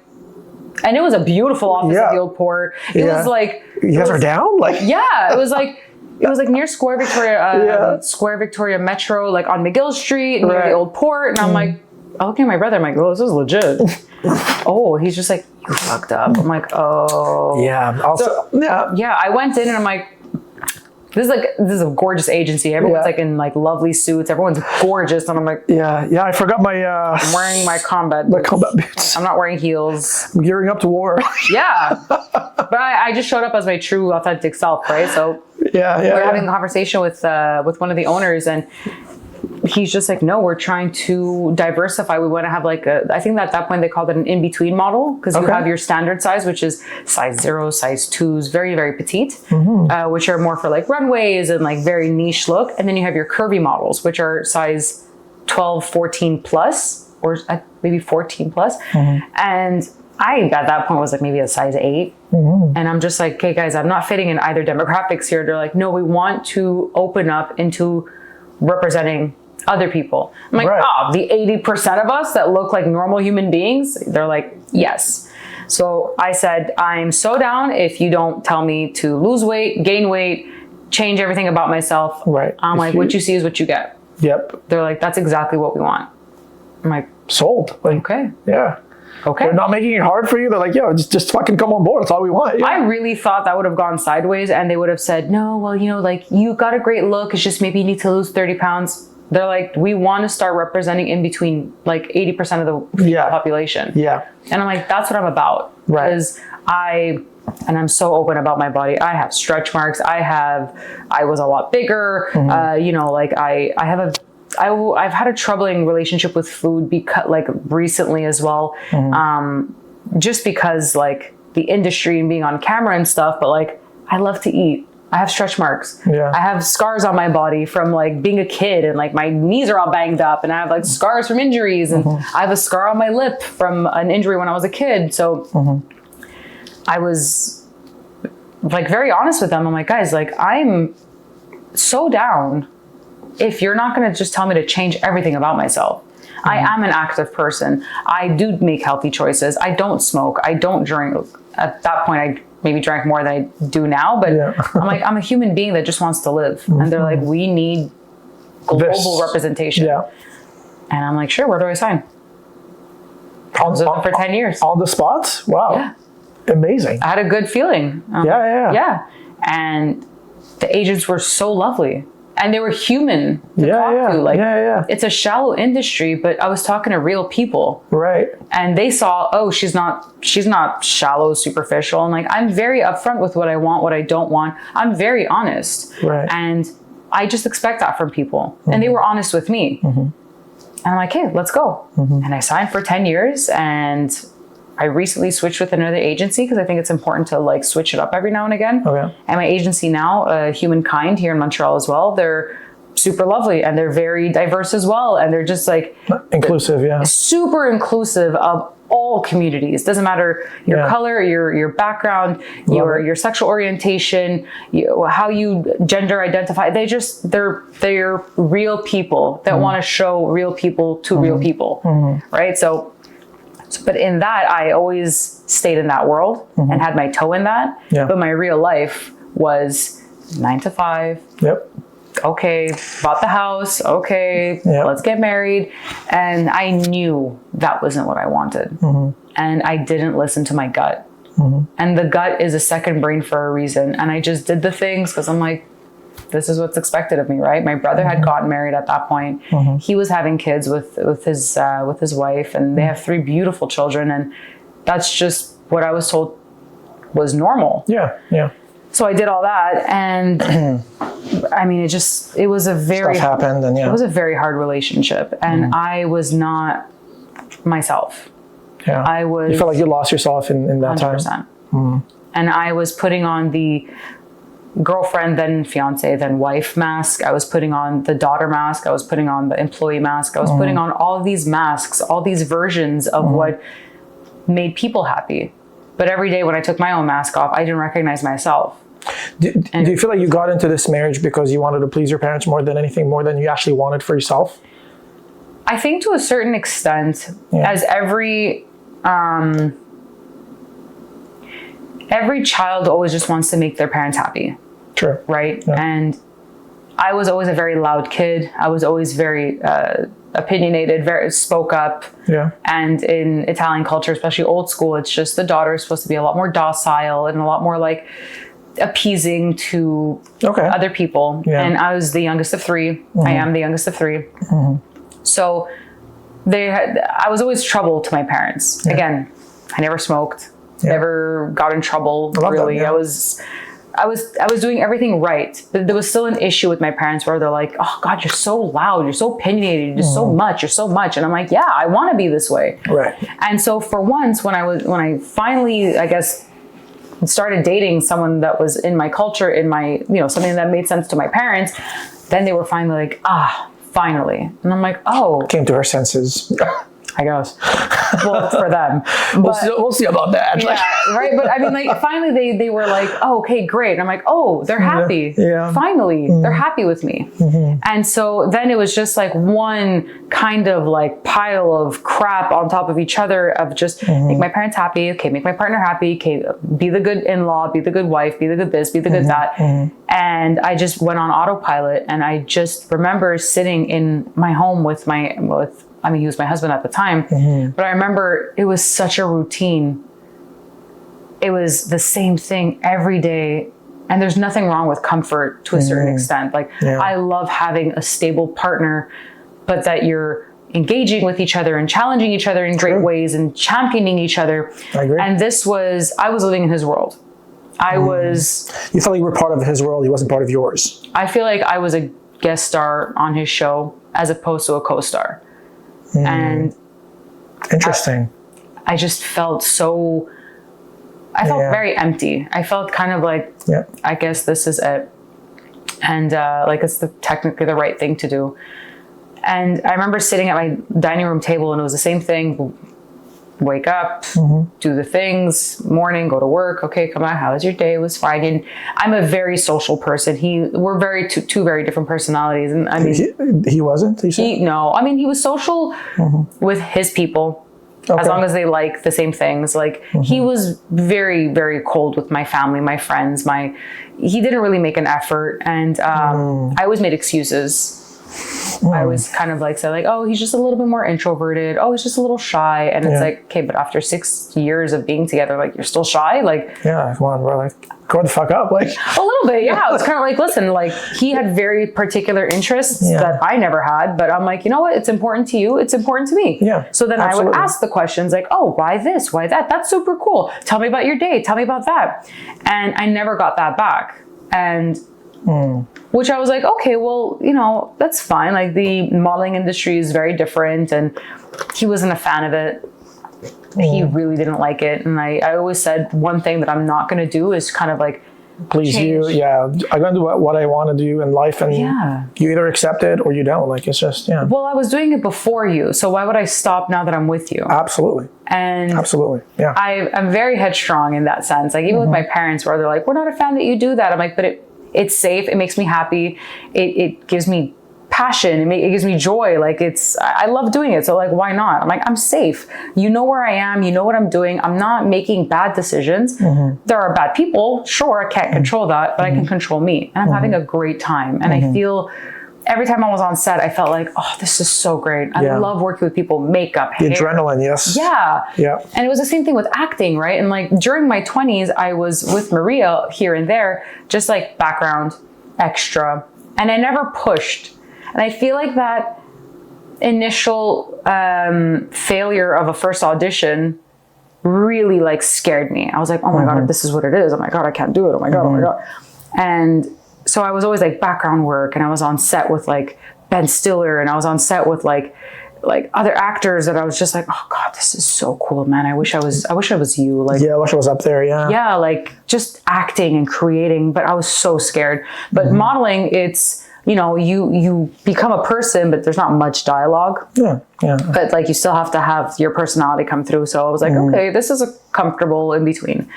and it was a beautiful office at the Old Port. It was like, you guys are down? Like, yeah, it was like near Square Victoria Metro, like on McGill Street, near the Old Port. And I'm like, I look at my brother, I'm like, oh, this is legit. Oh, he's just like, you fucked up. I'm like, oh. Yeah. Also, yeah, I went in and I'm like, this is a gorgeous agency. Everyone's like in like lovely suits. Everyone's gorgeous. And I'm like, yeah, I forgot my, I'm wearing my combat boots. I'm not wearing heels. I'm gearing up to war. Yeah. But I just showed up as my true authentic self, right? So we're having a conversation with one of the owners and he's just like, no, we're trying to diversify. We want to have like I think that at that point they called it an in-between model because you have your standard size, which is size 0, size 2s, very, very petite, which are more for like runways and like very niche look. And then you have your curvy models, which are size 12, 14 plus, or maybe 14 plus. And I, at that point, was like maybe a size 8. And I'm just like, okay, guys, I'm not fitting in either demographics here. They're like, no, we want to open up into representing other people. I'm like, the 80% of us that look like normal human beings? They're like, yes. So I said, I'm so down if you don't tell me to lose weight, gain weight, change everything about myself. I'm like, what you see is what you get. Yep. They're like, that's exactly what we want. I'm like, sold. Like, okay. Yeah. Okay. They're not making it hard for you. They're like, yo, just fucking come on board. That's all we want. Yeah. I really thought that would have gone sideways and they would have said, no, well, you know, like you got a great look. It's just maybe you need to lose 30 pounds. They're like, we want to start representing in between like 80% of the population. Yeah. And I'm like, that's what I'm about. Right. Because I'm so open about my body. I have stretch marks. I was a lot bigger. You know, like I've had a troubling relationship with food because like recently as well. Just because like the industry and being on camera and stuff, but like I love to eat. I have stretch marks. Yeah. I have scars on my body from like being a kid and like my knees are all banged up and I have like scars from injuries and I have a scar on my lip from an injury when I was a kid. So I was like very honest with them. I'm like, guys, like I'm so down if you're not going to just tell me to change everything about myself. I am an active person. I do make healthy choices. I don't smoke. I don't drink. At that point, I maybe drank more than I do now, but I'm like, I'm a human being that just wants to live. And they're like, we need global representation. Yeah. And I'm like, sure, where do I sign? For 10 years. On the spot? Wow. Yeah. Amazing. I had a good feeling. Yeah. And the agents were so lovely. and they were human to talk to. Like, it's a shallow industry, but I was talking to real people. Right. And they saw, oh, she's not shallow, superficial. And like, I'm very upfront with what I want, what I don't want. I'm very honest. Right. And I just expect that from people. And they were honest with me. And I'm like, hey, let's go. And I signed for 10 years, and I recently switched with another agency because I think it's important to like switch it up every now and again. Okay. And my agency now, Humankind here in Montreal as well, they're super lovely and they're very diverse as well. And they're just like inclusive, super inclusive of all communities. Doesn't matter your color, your background, your sexual orientation, how you gender identify. They're real people that want to show real people to real people, right? So, but in that, I always stayed in that world and had my toe in that. But my real life was 9 to 5. Yep. Okay, bought the house. Okay, let's get married. And I knew that wasn't what I wanted. And I didn't listen to my gut. And the gut is a second brain for a reason. And I just did the things because I'm like, this is what's expected of me, right? My brother had gotten married at that point. He was having kids with his wife, and they have 3 beautiful children. And that's just what I was told was normal. Yeah. So I did all that, and I mean, it was a very stuff happened, and it was a very hard relationship, and I was not myself. I was. You felt like you lost yourself in that 100%. Time. And I was putting on the girlfriend, then fiance, then wife mask. I was putting on the daughter mask. I was putting on the employee mask. I was putting on all these masks, all these versions of what made people happy. But every day when I took my own mask off, I didn't recognize myself. Do you feel like you got into this marriage because you wanted to please your parents more than anything, more than you actually wanted for yourself? I think to a certain extent, as every child always just wants to make their parents happy. True. Right? Yeah. And I was always a very loud kid. I was always very opinionated, very spoke up. Yeah. And in Italian culture, especially old school, it's just the daughter is supposed to be a lot more docile and a lot more like appeasing to other people. Yeah. And I was the youngest of 3. I am the youngest of 3. So I was always trouble to my parents. Again, I never smoked, never got in trouble. Really, that, I was doing everything right, but there was still an issue with my parents where they're like, "Oh God, you're so loud, you're so opinionated, you're so much, you're so much," and I'm like, "Yeah, I want to be this way." Right. And so for once, when I finally, I guess, started dating someone that was in my culture, in my something that made sense to my parents, then they were finally like, finally, and I'm like, oh, came to her senses. I guess. Well, for them. We'll see about that. Yeah, right? But I mean, like, finally they were like, oh, okay, great. And I'm like, oh, they're happy. Yeah. Finally, they're happy with me. And so then it was just like one kind of like pile of crap on top of each other of just make my parents happy. Okay, make my partner happy. Okay, be the good in-law, be the good wife, be the good this, be the good that. And I just went on autopilot. And I just remember sitting in my home he was my husband at the time, but I remember it was such a routine. It was the same thing every day. And there's nothing wrong with comfort to a certain extent. Like, I love having a stable partner, but that you're engaging with each other and challenging each other in great ways and championing each other. I agree. And I was living in his world. You felt like you were part of his world. He wasn't part of yours. I feel like I was a guest star on his show as opposed to a co-star. And interesting. I just felt very empty. I felt kind of like, I guess this is it. And like it's technically the right thing to do. And I remember sitting at my dining room table and it was the same thing. Wake up, do the things, morning, go to work. Okay, come on, how was your day? It was fine. And I'm a very social person. We're two very different personalities. And I mean, he wasn't. No, I mean, he was social with his people, as long as they like the same things. Like he was very, very cold with my family, my friends. He didn't really make an effort, and I always made excuses. I always kind of like say like, oh, he's just a little bit more introverted. Oh, he's just a little shy. And it's like, okay, but after 6 years of being together, like you're still shy? Like, yeah, come on, bro, like grow the fuck up. Like a little bit, yeah. It's kind of like, listen, like he had very particular interests that I never had, but I'm like, you know what? It's important to you. It's important to me. Yeah. So then I would ask the questions like, oh, why this? Why that? That's super cool. Tell me about your day. Tell me about that. And I never got that back. And which I was like, okay, well, you know, that's fine. Like the modeling industry is very different, and he wasn't a fan of it. He really didn't like it. And I always said one thing that I'm not going to do is kind of like please you. Yeah. I'm going to do what I want to do in life, and you either accept it or you don't. Like, it's just, Well, I was doing it before you. So why would I stop now that I'm with you? Absolutely. And absolutely. Yeah. I'm very headstrong in that sense. Like even with my parents where they're like, we're not a fan that you do that. I'm like, but it's safe. It makes me happy. It gives me passion. It gives me joy. Like I love doing it. So like, why not? I'm like, I'm safe. You know where I am. You know what I'm doing. I'm not making bad decisions. There are bad people. Sure, I can't control that, but I can control me. And I'm having a great time. And I feel every time I was on set, I felt like, oh, this is so great. I love working with people, makeup, hair. The adrenaline, yes. Yeah. Yeah. And it was the same thing with acting, right? And like during my 20s, I was with Maria here and there, just like background, extra. And I never pushed. And I feel like that initial failure of a first audition really like scared me. I was like, oh my God, if this is what it is. Oh my God, I can't do it. Oh my God, oh my God. And so I was always like background work, and I was on set with like Ben Stiller, and I was on set with like other actors that I was just like, oh God, this is so cool, man. I wish I was you. Like, yeah, I wish I was up there. Yeah. Yeah. Like just acting and creating, but I was so scared. But modeling, it's, you know, you become a person, but there's not much dialogue. Yeah. Yeah. But like, you still have to have your personality come through. So I was like, okay, this is a comfortable in between.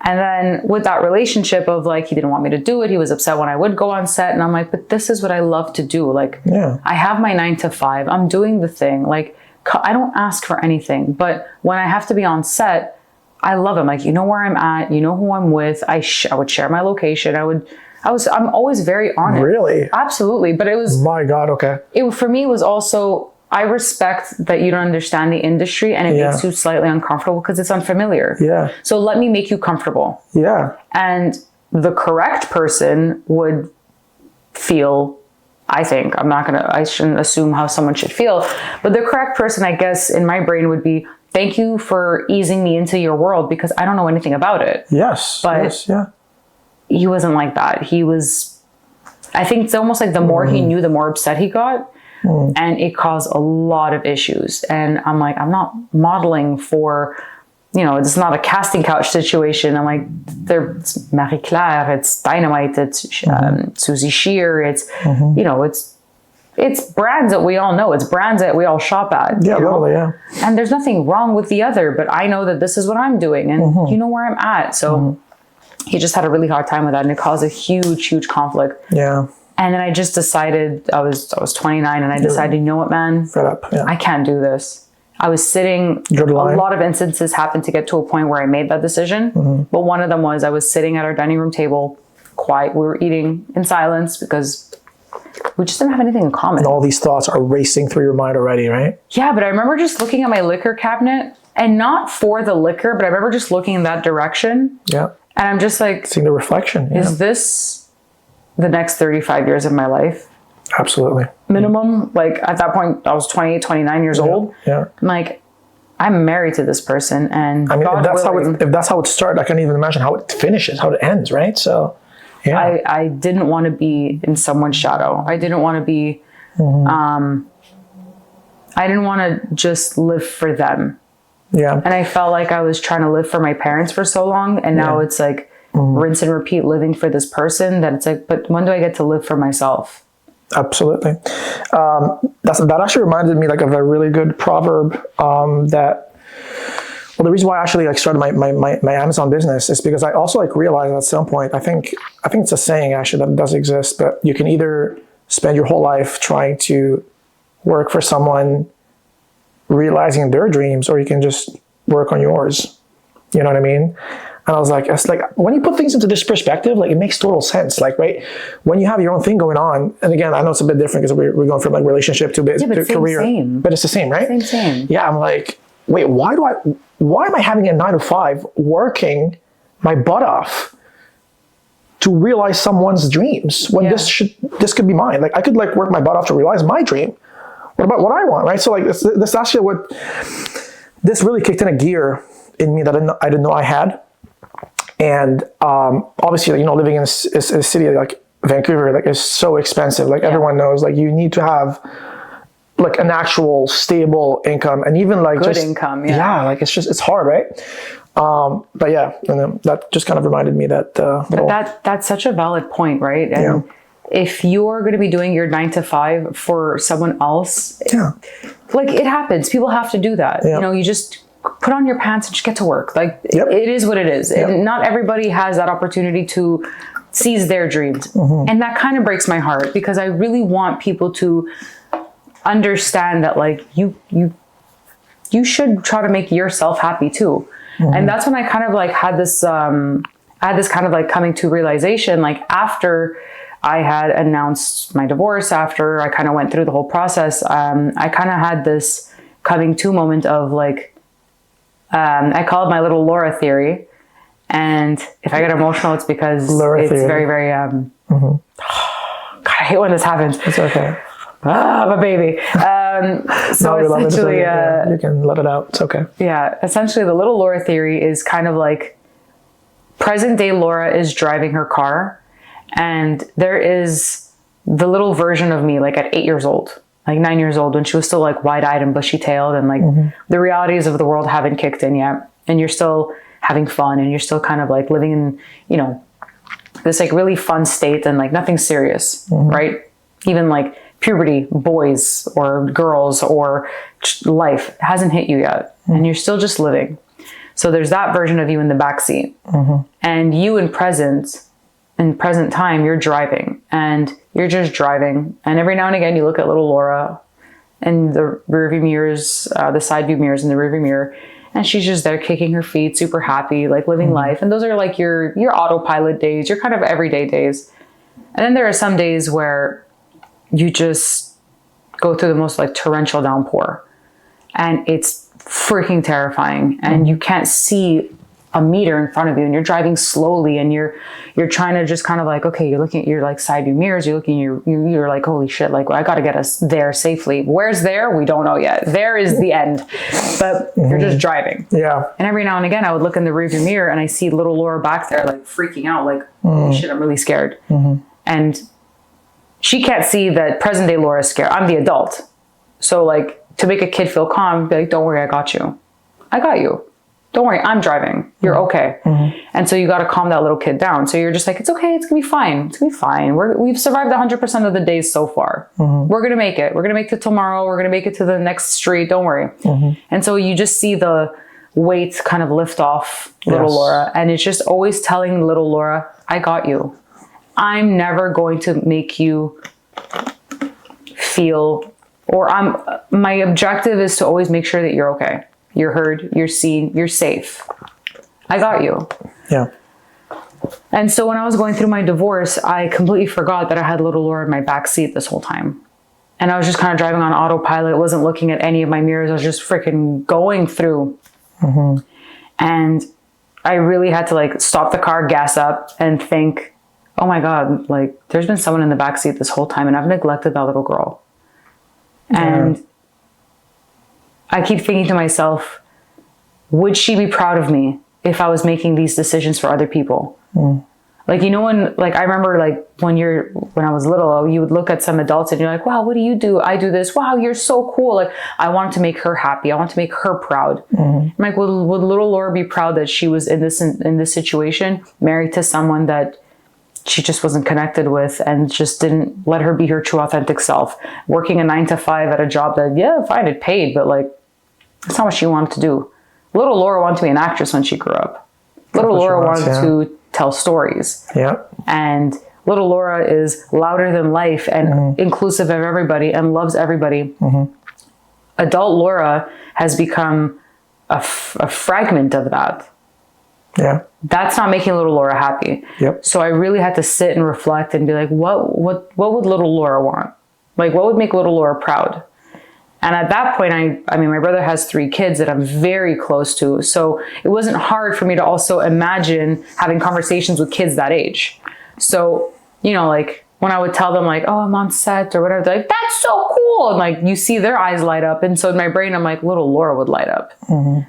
And then with that relationship of like, he didn't want me to do it. He was upset when I would go on set, and I'm like, but this is what I love to do. Like, I have my 9 to 5, I'm doing the thing. Like, I don't ask for anything, but when I have to be on set, I love him. Like, you know where I'm at, you know who I'm with. I would share my location. I'm always very honest. Really? Absolutely. But it was, my God. Okay. For me, it was also, I respect that you don't understand the industry, and it makes you slightly uncomfortable because it's unfamiliar. Yeah. So let me make you comfortable. Yeah. And the correct person would feel, I think, I shouldn't assume how someone should feel, but the correct person, I guess, in my brain would be, thank you for easing me into your world because I don't know anything about it. Yes. But yeah. He wasn't like that. He was, I think it's almost like the more he knew, the more upset he got. And it caused a lot of issues. And I'm like, I'm not modeling for, you know, it's not a casting couch situation. I'm like, it's Marie Claire, it's Dynamite, it's Susie Shear, it's, you know, it's brands that we all know. It's brands that we all shop at. Yeah, totally, yeah. And there's nothing wrong with the other, but I know that this is what I'm doing, and you know where I'm at. So he just had a really hard time with that, and it caused a huge, huge conflict. Yeah. And then I just decided, I was 29, and I decided, you know what, man? Fed up. Yeah. I can't do this. I was sitting, a lot of instances happened to get to a point where I made that decision. But one of them was I was sitting at our dining room table, quiet. We were eating in silence because we just didn't have anything in common. And all these thoughts are racing through your mind already, right? Yeah, but I remember just looking at my liquor cabinet, and not for the liquor, but I remember just looking in that direction. Yeah. And I'm just like, seeing the reflection. Yeah. Is this the next 35 years of my life? Absolutely. Minimum. Like at that point, I was 28, 29 years old. Yeah. I'm like, I'm married to this person, and I mean, God if that's how it started, I can't even imagine how it finishes, how it ends, right? So, yeah. I didn't want to be in someone's shadow. I didn't want to be, I didn't want to just live for them. Yeah. And I felt like I was trying to live for my parents for so long, and now it's like rinse and repeat living for this person, that it's like, but when do I get to live for myself? Absolutely. That actually reminded me like of a really good proverb the reason why I actually like started my Amazon business is because I also like realized at some point, I think it's a saying actually that does exist, but you can either spend your whole life trying to work for someone realizing their dreams, or you can just work on yours. You know what I mean? And I was like, it's like when you put things into this perspective, like it makes total sense. Like, right, when you have your own thing going on, and again, I know it's a bit different because we're going from like relationship to career, same. but it's the same, right? Same. Yeah, I'm like, wait, why am I having a 9 to 5 working my butt off to realize someone's dreams when this could be mine? Like I could like work my butt off to realize my dream. What about what I want, right? So like this actually what this really kicked in a gear in me that I didn't know I had. And obviously, you know, living in a city like Vancouver, like is so expensive. Like everyone knows, like you need to have like an actual stable income, and even like good income. Yeah, like it's hard, right? But yeah, and then that just kind of reminded me that. But that's such a valid point, right? And if you're going to be doing your 9 to 5 for someone else, like it happens. People have to do that. You know, you just put on your pants and just get to work. Like it is what it is. And not everybody has that opportunity to seize their dreams. And that kind of breaks my heart because I really want people to understand that like you should try to make yourself happy too. And that's when I kind of like had this kind of like coming to realization, like after I had announced my divorce, after I kind of went through the whole process, I kind of had this coming to moment of like, I call it my little Laura theory. And if I get emotional, it's because it's very, very, God, I hate when this happens. It's okay. My baby. So essentially, you can let it out. It's okay. Yeah. Essentially the little Laura theory is kind of like present day Laura is driving her car and there is the little version of me, like at 8 years old, like 9 years old, when she was still like wide-eyed and bushy-tailed and like the realities of the world haven't kicked in yet. And you're still having fun and you're still kind of like living in, you know, this like really fun state and like nothing serious, right? Even like puberty, boys or girls or life hasn't hit you yet. And you're still just living. So there's that version of you in the backseat. And you in present time, you're driving and you're just driving. And every now and again, you look at little Laura in the rearview mirrors, the side view mirrors in the rearview mirror. And she's just there kicking her feet, super happy, like living life. And those are like your autopilot days, your kind of everyday days. And then there are some days where you just go through the most like torrential downpour and it's freaking terrifying and you can't see a meter in front of you and you're driving slowly and you're trying to just kind of like, okay, you're looking at your like side view mirrors, you're looking, you're like, holy shit, like I got to get us there safely. Where's there? We don't know yet. There is the end, but you're just driving. Yeah. And every now and again, I would look in the rearview mirror and I see little Laura back there, like freaking out, like, holy shit, I'm really scared. And she can't see that present day Laura is scared. I'm the adult. So like to make a kid feel calm, be like, don't worry, I got you. I got you. Don't worry, I'm driving. You're okay. And so you got to calm that little kid down. So you're just like, it's okay. It's gonna be fine. It's gonna be fine. We've survived 100% of the days so far. We're gonna make it. We're gonna make it tomorrow. We're gonna make it to the next street. Don't worry. And so you just see the weight kind of lift off little Laura. And it's just always telling little Laura, I got you. I'm never going to make you feel, or my objective is to always make sure that you're okay. You're heard, you're seen, you're safe. I got you. Yeah. And so when I was going through my divorce, I completely forgot that I had little Laura in my back seat this whole time. And I was just kind of driving on autopilot, wasn't looking at any of my mirrors. I was just freaking going through. And I really had to like stop the car, gas up and think, oh my God, like there's been someone in the back seat this whole time and I've neglected that little girl. And I keep thinking to myself, would she be proud of me if I was making these decisions for other people? Like, you know, when, like, I remember like when I was little, you would look at some adults and you're like, wow, what do you do? I do this. Wow, you're so cool. Like, I wanted to make her happy. I want to make her proud. I'm like, would little Laura be proud that she was in this situation, married to someone that she just wasn't connected with and just didn't let her be her true authentic self, working a 9 to 5 at a job that, yeah, fine, it paid, but like, that's not what she wanted to do. Little Laura wanted to be an actress when she grew up. Little Laura wanted to tell stories. And little Laura is louder than life and inclusive of everybody and loves everybody. Adult Laura has become a fragment of that. Yeah. That's not making little Laura happy. Yep. So I really had to sit and reflect and be like, what would little Laura want? Like, what would make little Laura proud? And at that point, I mean, my brother has 3 kids that I'm very close to. So it wasn't hard for me to also imagine having conversations with kids that age. So, you know, like when I would tell them like, oh, I'm on set or whatever, they're like, that's so cool. And like, you see their eyes light up. And so in my brain, I'm like, little Laura would light up.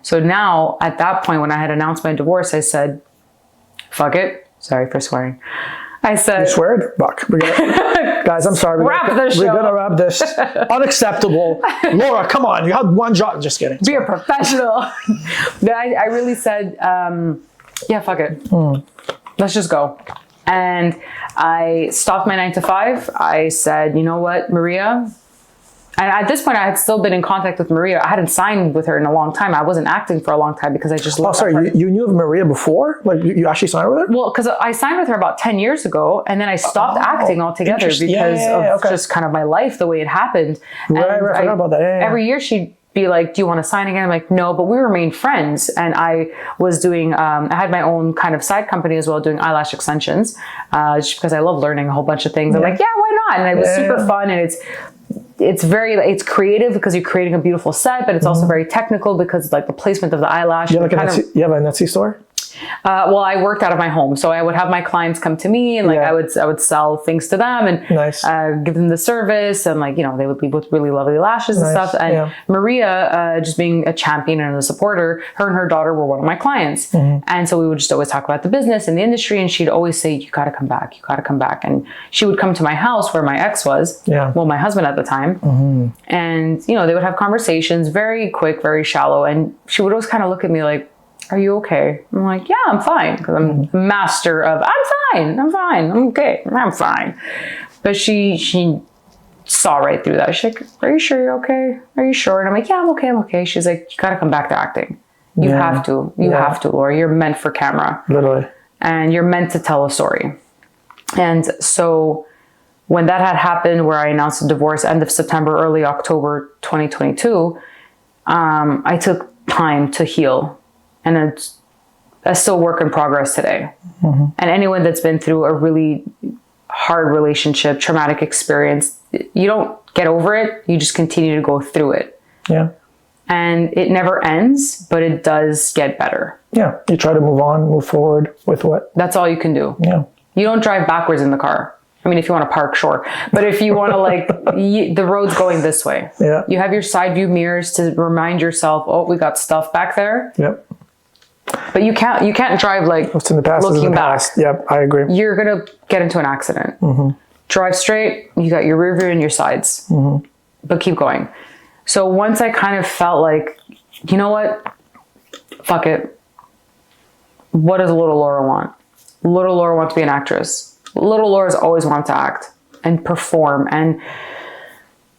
So now at that point, when I had announced my divorce, I said, fuck it. Sorry for swearing. I said, You sweared? Fuck. Guys, I'm sorry. Wrap this We're show. gonna wrap this. Unacceptable. Laura, come on. You had one job. Just kidding. be a professional. But I really said, yeah, fuck it. Let's just go. And I stopped my 9 to 5. I said, you know what, Maria? And at this point, I had still been in contact with Maria. I hadn't signed with her in a long time. I wasn't acting for a long time because I just Oh, sorry. You knew of Maria before? Like, you actually signed with her? Well, because I signed with her about 10 years ago, and then I stopped acting altogether because interesting. of just kind of my life, the way it happened. Right, And I forgot about that. Yeah, yeah. Every year she'd be like, do you want to sign again? I'm like, no, but we remained friends. And I was doing, I had my own kind of side company as well, doing eyelash extensions, just because I love learning a whole bunch of things. I'm like, yeah, why not? And it was super fun, and it's creative because you're creating a beautiful set, but it's also very technical because like the placement of the eyelash. You have a Etsy store? Well, I worked out of my home, so I would have my clients come to me, and like I would sell things to them and give them the service, and like, you know, they would be with really lovely lashes and stuff. And Maria, just being a champion and a supporter, her and her daughter were one of my clients, and so we would just always talk about the business and the industry, and she'd always say, "You got to come back, you got to come back." And she would come to my house where my ex was, well, my husband at the time, and you know, they would have conversations, very quick, very shallow, and she would always kind of look at me like, are you okay? I'm like, yeah, I'm fine. Because I'm master of, I'm fine, I'm okay, I'm fine. But she saw right through that. She's like, are you sure you're okay? Are you sure? And I'm like, yeah, I'm okay. She's like, you gotta come back to acting. You have to, Laura. You're meant for camera. Literally. And you're meant to tell a story. And so when that had happened, where I announced the divorce end of September, early October 2022, I took time to heal. And it's a still work in progress today. And anyone that's been through a really hard relationship, traumatic experience, you don't get over it. You just continue to go through it. Yeah. And it never ends, but it does get better. Yeah. You try to move on, move forward with what? That's all you can do. Yeah. You don't drive backwards in the car. I mean, if you want to park, sure. But if you want to like, the road's going this way. Yeah. You have your side view mirrors to remind yourself, oh, we got stuff back there. Yep. But you can't drive like what's in the past looking back. Yep, I agree. You're gonna get into an accident. Drive straight. You got your rear view and your sides, but keep going. So once I kind of felt like, you know what, fuck it. What does little Laura want? Little Laura wants to be an actress. Little Laura's always wanted to act and perform and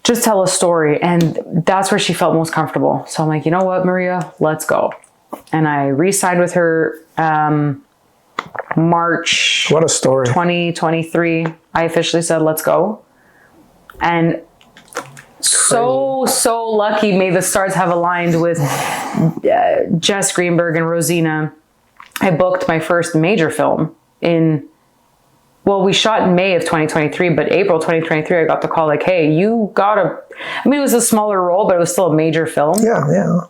just tell a story, and that's where she felt most comfortable. So I'm like, you know what, Maria, let's go. And I re-signed with her March what a story 2023. I officially said, let's go. And so lucky, may the stars have aligned with Jess Greenberg and Rosina. I booked my first major film we shot in May of 2023, but April 2023, I got the call like, hey, you gotta, I mean, it was a smaller role, but it was still a major film. Yeah.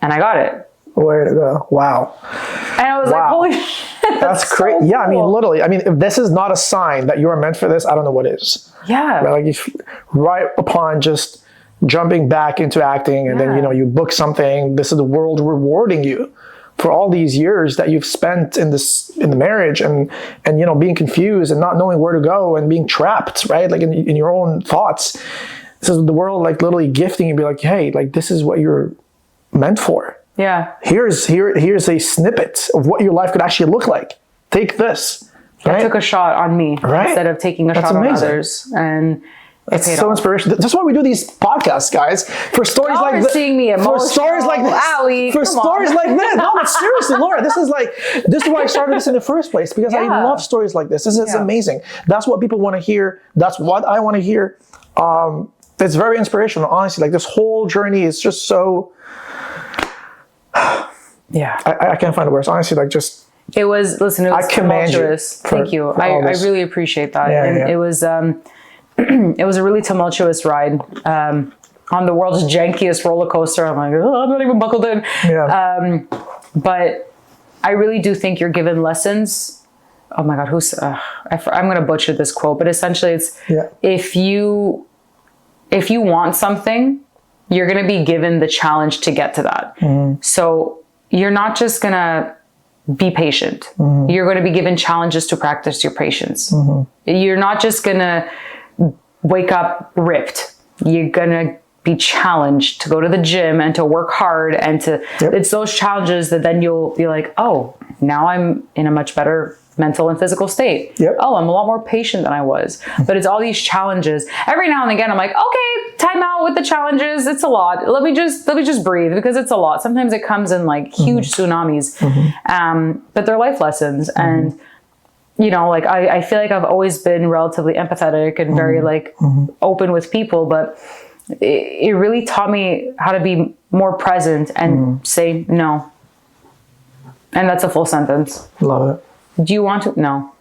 And I got it. Way to go. Wow. And I was like, holy shit. That's great. So cool. Yeah, I mean, literally, if this is not a sign that you are meant for this, I don't know what is. Yeah. Right, like right upon just jumping back into acting and then, you book something, this is the world rewarding you for all these years that you've spent in the marriage and being confused and not knowing where to go and being trapped, right? Like in your own thoughts. This is the world like literally gifting you, be like, hey, like this is what you're meant for. Yeah. Here's a snippet of what your life could actually look like. Take this. Right? I took a shot on me instead of taking a shot on others. And it's so inspirational. That's why we do these podcasts, guys. For stories like this. Seeing me emotional. For stories like this. Allie, for stories like this. No, but seriously, Laura, this is why I started this in the first place, because I love stories like this. This is amazing. That's what people want to hear. That's what I want to hear. It's very inspirational, honestly. Like this whole journey is just so Yeah. I can't find the words. Honestly, like just It was commend you tumultuous. for- Thank you. for I all this. really appreciate that. Yeah, and yeah. it was it was a really tumultuous ride. On the world's jankiest roller coaster. I'm like, oh, I'm not even buckled in. Yeah. But I really do think you're given lessons. Oh my God, I'm going to butcher this quote, but essentially it's, Yeah. if you want something, you're going to be given the challenge to get to that. So you're not just going to be patient. You're going to be given challenges to practice your patience. You're not just going to wake up ripped. You're going to be challenged to go to the gym and to work hard and to, it's those challenges that then you'll be like, oh, now I'm in a much better mental and physical state. Oh, I'm a lot more patient than I was. But it's all these challenges. Every now and again, I'm like, okay, time out with the challenges. It's a lot. Let me just breathe, because it's a lot. Sometimes it comes in like huge tsunamis. But they're life lessons. And, you know, like I feel like I've always been relatively empathetic and very like open with people, but it really taught me how to be more present and say no. And that's a full sentence. Love it. Do you want to? No.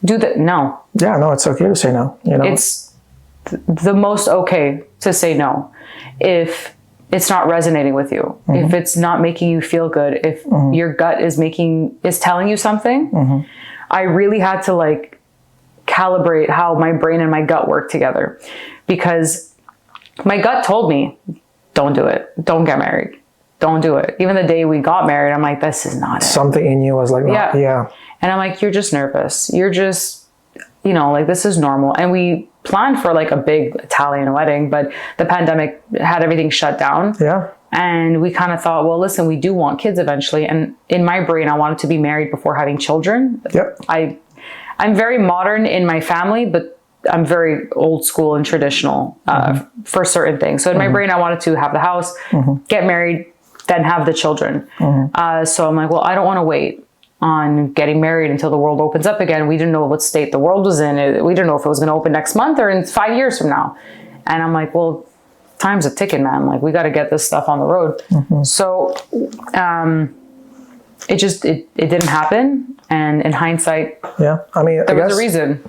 Do that? No. Yeah, no, it's okay to say no. You know, It's the most okay to say no if it's not resonating with you, if it's not making you feel good, if your gut is telling you something. I really had to like calibrate how my brain and my gut work together, because my gut told me, don't do it. Don't get married. Don't do it. Even the day we got married, I'm like, this is not it. something in you was like, no, yeah. And I'm like, you're just nervous. You're just, you know, like this is normal. And we planned for like a big Italian wedding, but the pandemic had everything shut down. Yeah. And we kind of thought, well, listen, we do want kids eventually. And in my brain, I wanted to be married before having children. Yep. I'm very modern in my family, but I'm very old school and traditional for certain things. So in my brain, I wanted to have the house, get married, then have the children. So I'm like, well, I don't want to wait on getting married until the world opens up again. We didn't know what state the world was in. We didn't know if it was going to open next month or in 5 years from now. And I'm like, well, time's a ticking, man. Like, we got to get this stuff on the road. So it didn't happen. And in hindsight, Yeah. I mean, there was a reason.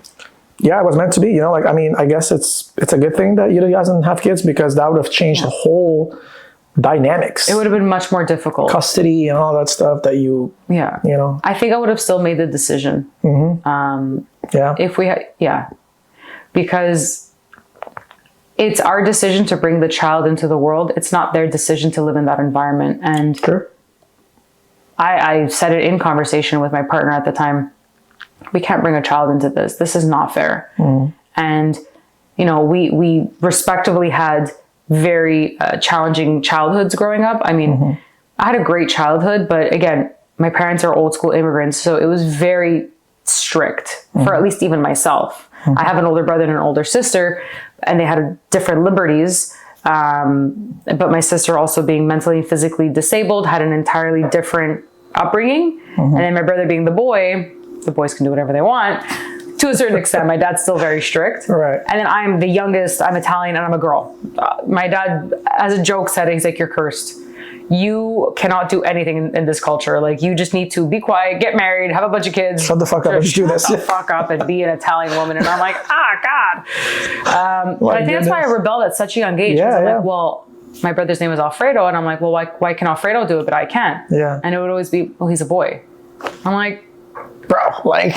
Yeah, it was meant to be, you know, like, I mean, I guess it's a good thing that you guys didn't have kids, because that would have changed the whole dynamics. It would have been much more difficult. Custody and all that stuff that you Yeah. know. I think I would have still made the decision. Yeah. If we had, because it's our decision to bring the child into the world. It's not their decision to live in that environment. And Sure. I said it in conversation with my partner at the time. We can't bring a child into this. This is not fair. And, you know, we respectively had very challenging childhoods growing up. I mean, I had a great childhood, but again, my parents are old school immigrants. So it was very strict for at least even myself. I have an older brother and an older sister, and they had different liberties. But my sister, also being mentally and physically disabled, had an entirely different upbringing. And then my brother being the boys can do whatever they want to a certain extent. My dad's still very strict. Right. And then I'm the youngest, I'm Italian, and I'm a girl. My dad, as a joke, said, he's like, you're cursed. You cannot do anything in this culture. Like, you just need to be quiet, get married, have a bunch of kids. Shut the fuck up and just do this. Shut the fuck up and be an Italian woman. And I'm like, God. But I think that's why I rebelled at such a young age. Yeah, I'm like, well, my brother's name is Alfredo. And I'm like, well, why can Alfredo do it, but I can't? Yeah. And it would always be, well, he's a boy. I'm like, Bro, like,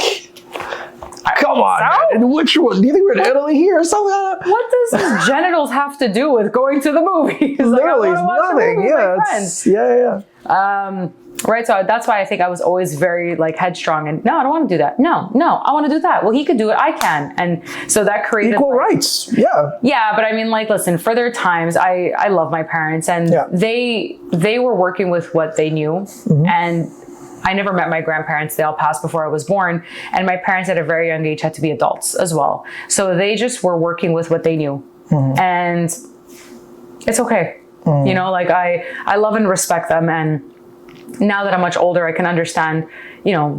come on, man. And which one? Do you think we're in Italy here or something like that? what does his genitals have to do with going to the movies? Like, Literally, I wanna watch a nothing. movie with Yeah, my it's, friends. yeah. Right. So that's why I think I was always very like headstrong and no, I don't want to do that. No, I want to do that. Well, he could do it. I can. And so that created Equal rights. Yeah. Yeah, but I mean, like, listen, for their times, I love my parents, and they were working with what they knew. And I never met my grandparents. They all passed before I was born. And my parents at a very young age had to be adults as well. So they just were working with what they knew. And it's okay. You know, like I love and respect them. And now that I'm much older, I can understand, you know,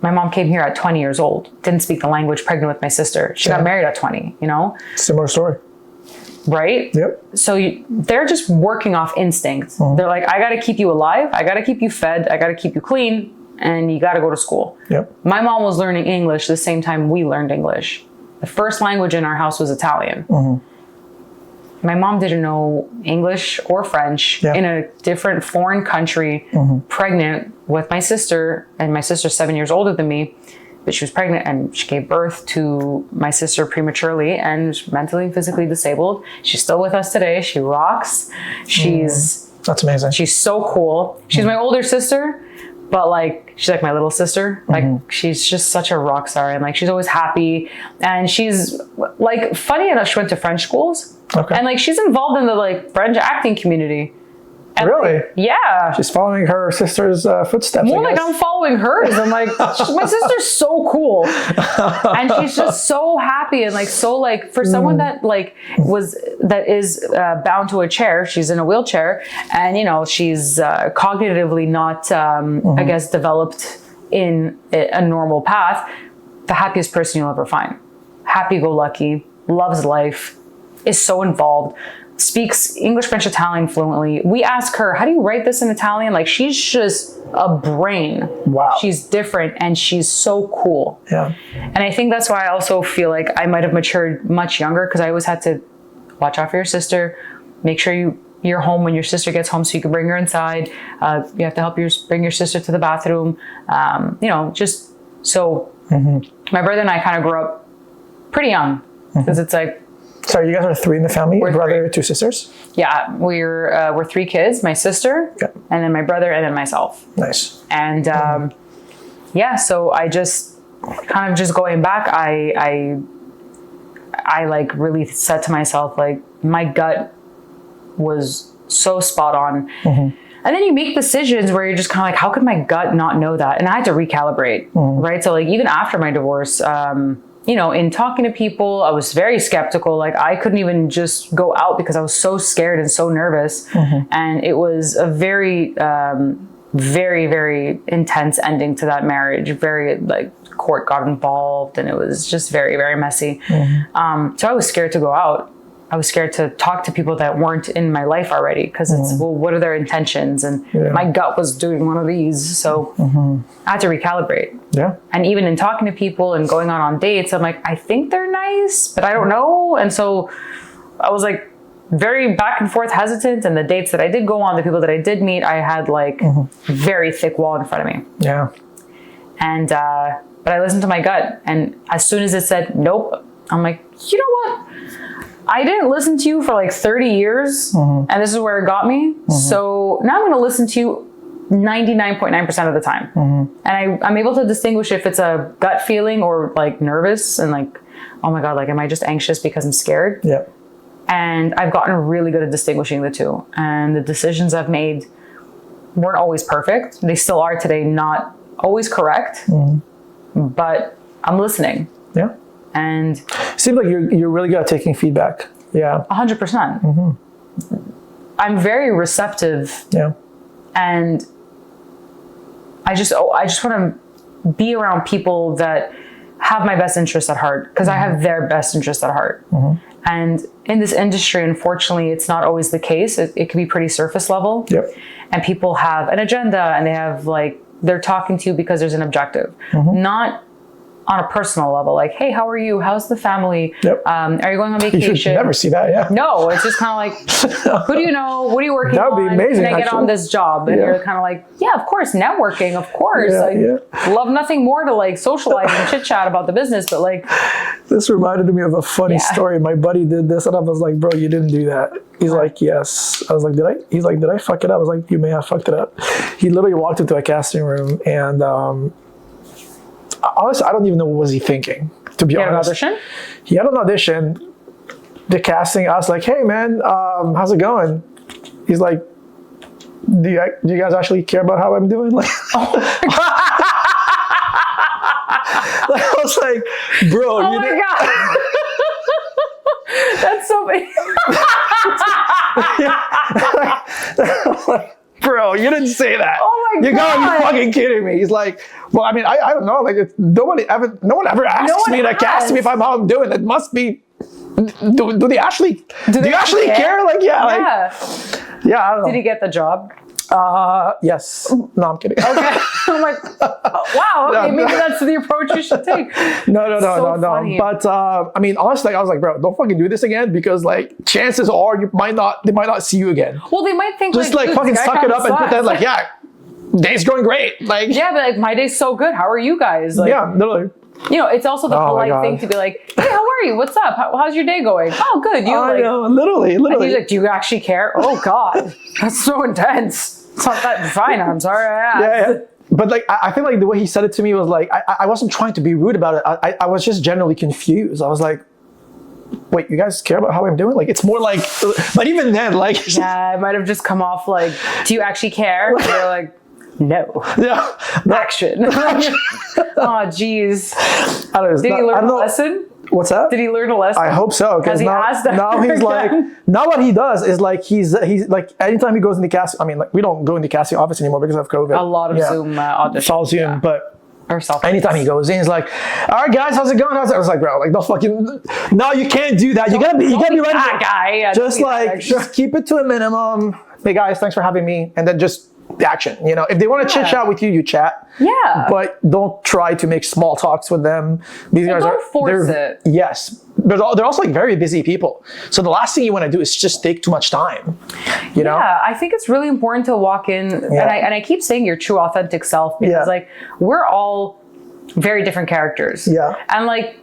my mom came here at 20 years old, didn't speak the language, pregnant with my sister. She got married at 20, you know? Similar story. right? Yep. So they're just working off instinct. They're like, I got to keep you alive. I got to keep you fed. I got to keep you clean. And you got to go to school. Yep. My mom was learning English the same time we learned English. The first language in our house was Italian. My mom didn't know English or French in a different foreign country, pregnant with my sister, and my sister's 7 years older than me, but she was pregnant and she gave birth to my sister prematurely and was mentally and physically disabled. She's still with us today. She rocks. That's amazing. She's so cool. She's my older sister, but like, she's like my little sister. Like, she's just such a rock star, and like, she's always happy. And she's like, funny enough, she went to French schools. Okay. And like, she's involved in the like French acting community. And Really? like, yeah. She's following her sister's footsteps. More I like guess. I'm following hers. I'm like, my sister's so cool. And she's just so happy. And like, so like, for someone that like that is bound to a chair, she's in a wheelchair, and you know, she's cognitively not, I guess, developed in a normal path. The happiest person you'll ever find. Happy-go-lucky, loves life, is so involved, speaks English, French, Italian fluently. We ask her, how do you write this in Italian? Like, she's just a brain. Wow. She's different, and she's so cool. Yeah. And I think that's why I also feel like I might have matured much younger, because I always had to watch out for your sister, make sure you're home when your sister gets home so you can bring her inside. You have to help bring your sister to the bathroom. You know, just so my brother and I kind of grew up pretty young, because it's like, So you guys are three in the family, We're brother, two sisters? yeah, we're three kids, my sister, and then my brother, and then myself. Nice. And yeah, so I just kind of just going back, I like really said to myself, like, my gut was so spot on. And then you make decisions where you're just kind of like, how could my gut not know that? And I had to recalibrate, right? So like, even after my divorce, you know, in talking to people, I was very skeptical. Like, I couldn't even just go out because I was so scared and so nervous. And it was a very, very, very intense ending to that marriage. Very, like, court got involved, and it was just very, very messy. So I was scared to go out. I was scared to talk to people that weren't in my life already, because it's, well, what are their intentions? And my gut was doing one of these. So I had to recalibrate. Yeah. And even in talking to people and going on dates, I'm like, I think they're nice, but I don't know. And so I was like very back and forth hesitant. And the dates that I did go on, the people that I did meet, I had like very thick wall in front of me. Yeah. And, but I listened to my gut. And as soon as it said, nope, I'm like, you know what? I didn't listen to you for like 30 years, and this is where it got me. So now I'm going to listen to you 99.9% of the time. And I'm able to distinguish if it's a gut feeling or like nervous and like, oh my God, like, am I just anxious because I'm scared? Yeah. And I've gotten really good at distinguishing the two. And the decisions I've made weren't always perfect. They still are today, not always correct, but I'm listening. Yeah. And seems like you're really good at taking feedback. Yeah. 100%. I'm very receptive. Yeah. And I just want to be around people that have my best interest at heart, because I have their best interest at heart. And in this industry, unfortunately, it's not always the case. It can be pretty surface level. Yep. And people have an agenda, and they have like, they're talking to you because there's an objective, not on a personal level, like, hey, how are you? How's the family? Yep. Are you going on You vacation? should never see that. Yeah. No, it's just kind of like, who do you know? What are you working That would on? be amazing, Can I get on actually. this job? And you're kind of like, yeah, of course, networking, of course. Love nothing more to like socialize and chit chat about the business, but like, This reminded me of a funny story. My buddy did this, and I was like, bro, you didn't do that. He's like, yes. I was like, did I? He's like, did I fuck it up? I was like, you may have fucked it up. He literally walked into a casting room, and honestly, I don't even know what was he thinking, to be honest. An audition? He had an audition. The casting, I was like, hey man, how's it going? He's like, do you guys actually care about how I'm doing? Like, like, I was like, bro, Oh my God. That's so big. Bro, you didn't say that. Oh my You gotta God. be fucking kidding me. He's like, well, I mean, I don't know. Like, no one ever asks me to cast me if how I'm doing. It must be do they actually care? Like, yeah. I don't know. Did he get the job? Yes. No, I'm kidding. Okay. I'm like, wow, okay, maybe that's the approach you should take. No. Funny. But I mean, honestly, I was like, bro, don't fucking do this again, because like chances are they might not see you again. Well, they might think just like "Dude, fucking this guy suck it kinda up and pretend like, yeah, day's going great. Like, yeah, but like my day's so good. How are you guys? Like, yeah, literally. you know, it's also the Oh my polite God. thing to be like, hey, how are you? What's up? How's your day going? Oh, good. You I like, know, literally. and he's like, do you actually care? Oh God, that's so intense. It's not that fine. I'm sorry I asked. Yeah. But like, I feel like the way he said it to me was like, I wasn't trying to be rude about it. I was just generally confused. I was like, wait, you guys care about how I'm doing? Like, it's more like, but even then, like, Yeah, it might have just come off like, do you actually care? And you're like, no. yeah, Action. Oh, geez. I don't know. Did he learn a lesson? What's that? Did he learn a lesson? I hope so. Has Because he asked that now he's like, again? now what he does is like, he's like, anytime he goes in the casting, I mean, like, we don't go in the casting office anymore because of COVID. A lot of Zoom auditions. It's all Zoom, but Or self. anytime he goes in, he's like, all right, guys, how's it going? I was like, bro, like, don't fucking, no, you can't do that. You gotta be ready. that guy. Yeah, Just don't be that like, extra. just keep it to a minimum. Hey guys, thanks for having me. And then just action. You know, if they want to chit chat with you, you chat. Yeah. But don't try to make small talks with them. These guys don't force it. Yes. They're also like very busy people. So the last thing you want to do is just take too much time. You know? Yeah, I think it's really important to walk in, and I keep saying your true authentic self, because like we're all very different characters. Yeah. And like,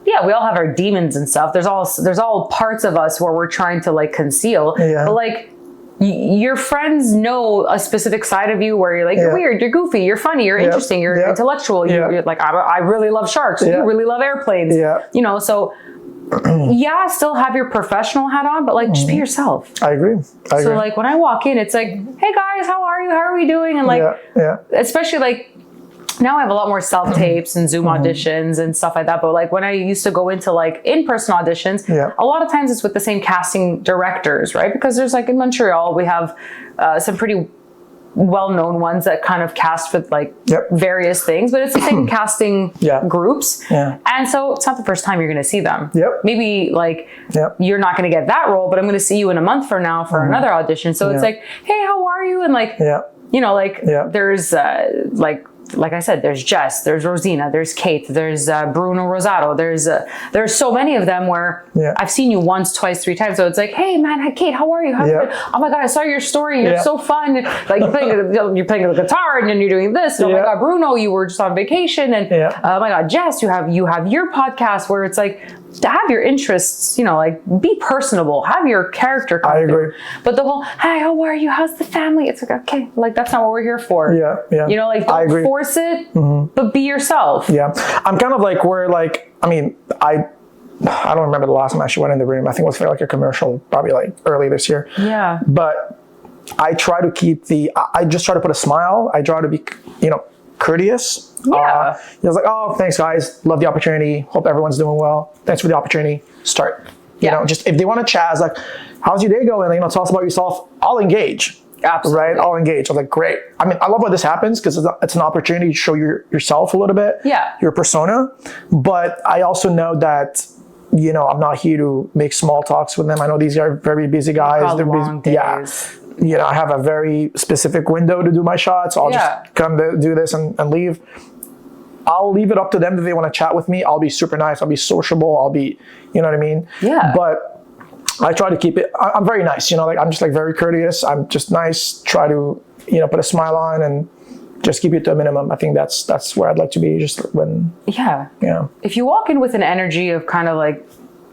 yeah, we all have our demons and stuff. There's all parts of us where we're trying to like conceal. Yeah. But like your friends know a specific side of you where you're like, you're weird, you're goofy, you're funny, you're interesting, you're intellectual. You're like, I really love sharks. You really love airplanes. Yeah. You know, so yeah, still have your professional hat on, but like just be yourself. I agree. So like when I walk in, it's like, hey guys, how are you? How are we doing? And like, especially like now I have a lot more self tapes and Zoom auditions and stuff like that. But like when I used to go into like in-person auditions, a lot of times it's with the same casting directors, right? Because there's like in Montreal, we have some pretty well-known ones that kind of cast for like various things, but it's the same casting groups. And so it's not the first time you're going to see them. Maybe like you're not going to get that role, but I'm going to see you in a month from now for another audition. So it's like, hey, how are you? And like, you know, like there's like I said, there's Jess, there's Rosina, there's Kate, there's Bruno Rosato. There's so many of them where I've seen you once, twice, 3 times. So it's like, hey man, hi Kate, how are you? Oh my God, I saw your story. You're so fun. Like you're playing the guitar and then you're doing this. And oh my God, Bruno, you were just on vacation. And oh my God, Jess, you have your podcast where it's like, to have your interests, you know, like be personable, have your character come through. But the whole, hi, how are you? How's the family? It's like, okay, like that's not what we're here for. You know, like don't force it, but be yourself. I'm kind of like where like, I mean, I don't remember the last time I actually went in the room. I think it was for like a commercial, probably like early this year. But I try to keep I just try to put a smile. I try to be, you know, courteous. He was like, oh, thanks guys. Love the opportunity. Hope everyone's doing well. Thanks for the opportunity. Start. You know, just if they want to chat, it's like, how's your day going? You know, tell us about yourself. I'll engage. Absolutely. Right? I'll engage. I'm like, great. I mean, I love when this happens because it's an opportunity to show yourself a little bit. Your persona. But I also know that, you know, I'm not here to make small talks with them. I know these are very busy guys. They're long busy. days. You know, I have a very specific window to do my shots. I'll just come to do this and leave. I'll leave it up to them if they want to chat with me. I'll be super nice. I'll be sociable. I'll be, you know what I mean? But I try to keep it, I'm very nice, you know, like I'm just like very courteous. I'm just nice, try to, you know, put a smile on and just keep it to a minimum. I think that's where I'd like to be just when. If you walk in with an energy of kind of like,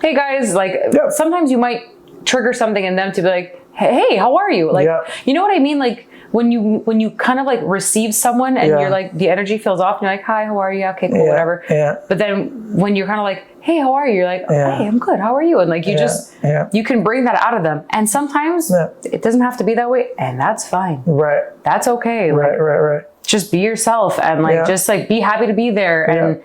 hey guys, like sometimes you might trigger something in them to be like, hey, how are you? Like, you know what I mean? Like when you kind of like receive someone and you're like, the energy feels off and you're like, hi, how are you? Okay, cool, whatever. But then when you're kind of like, hey, how are you? You're like, hey, I'm good. How are you? And like, you just, you can bring that out of them. And sometimes it doesn't have to be that way. And that's fine. That's okay. Like, just be yourself and like, just like be happy to be there. And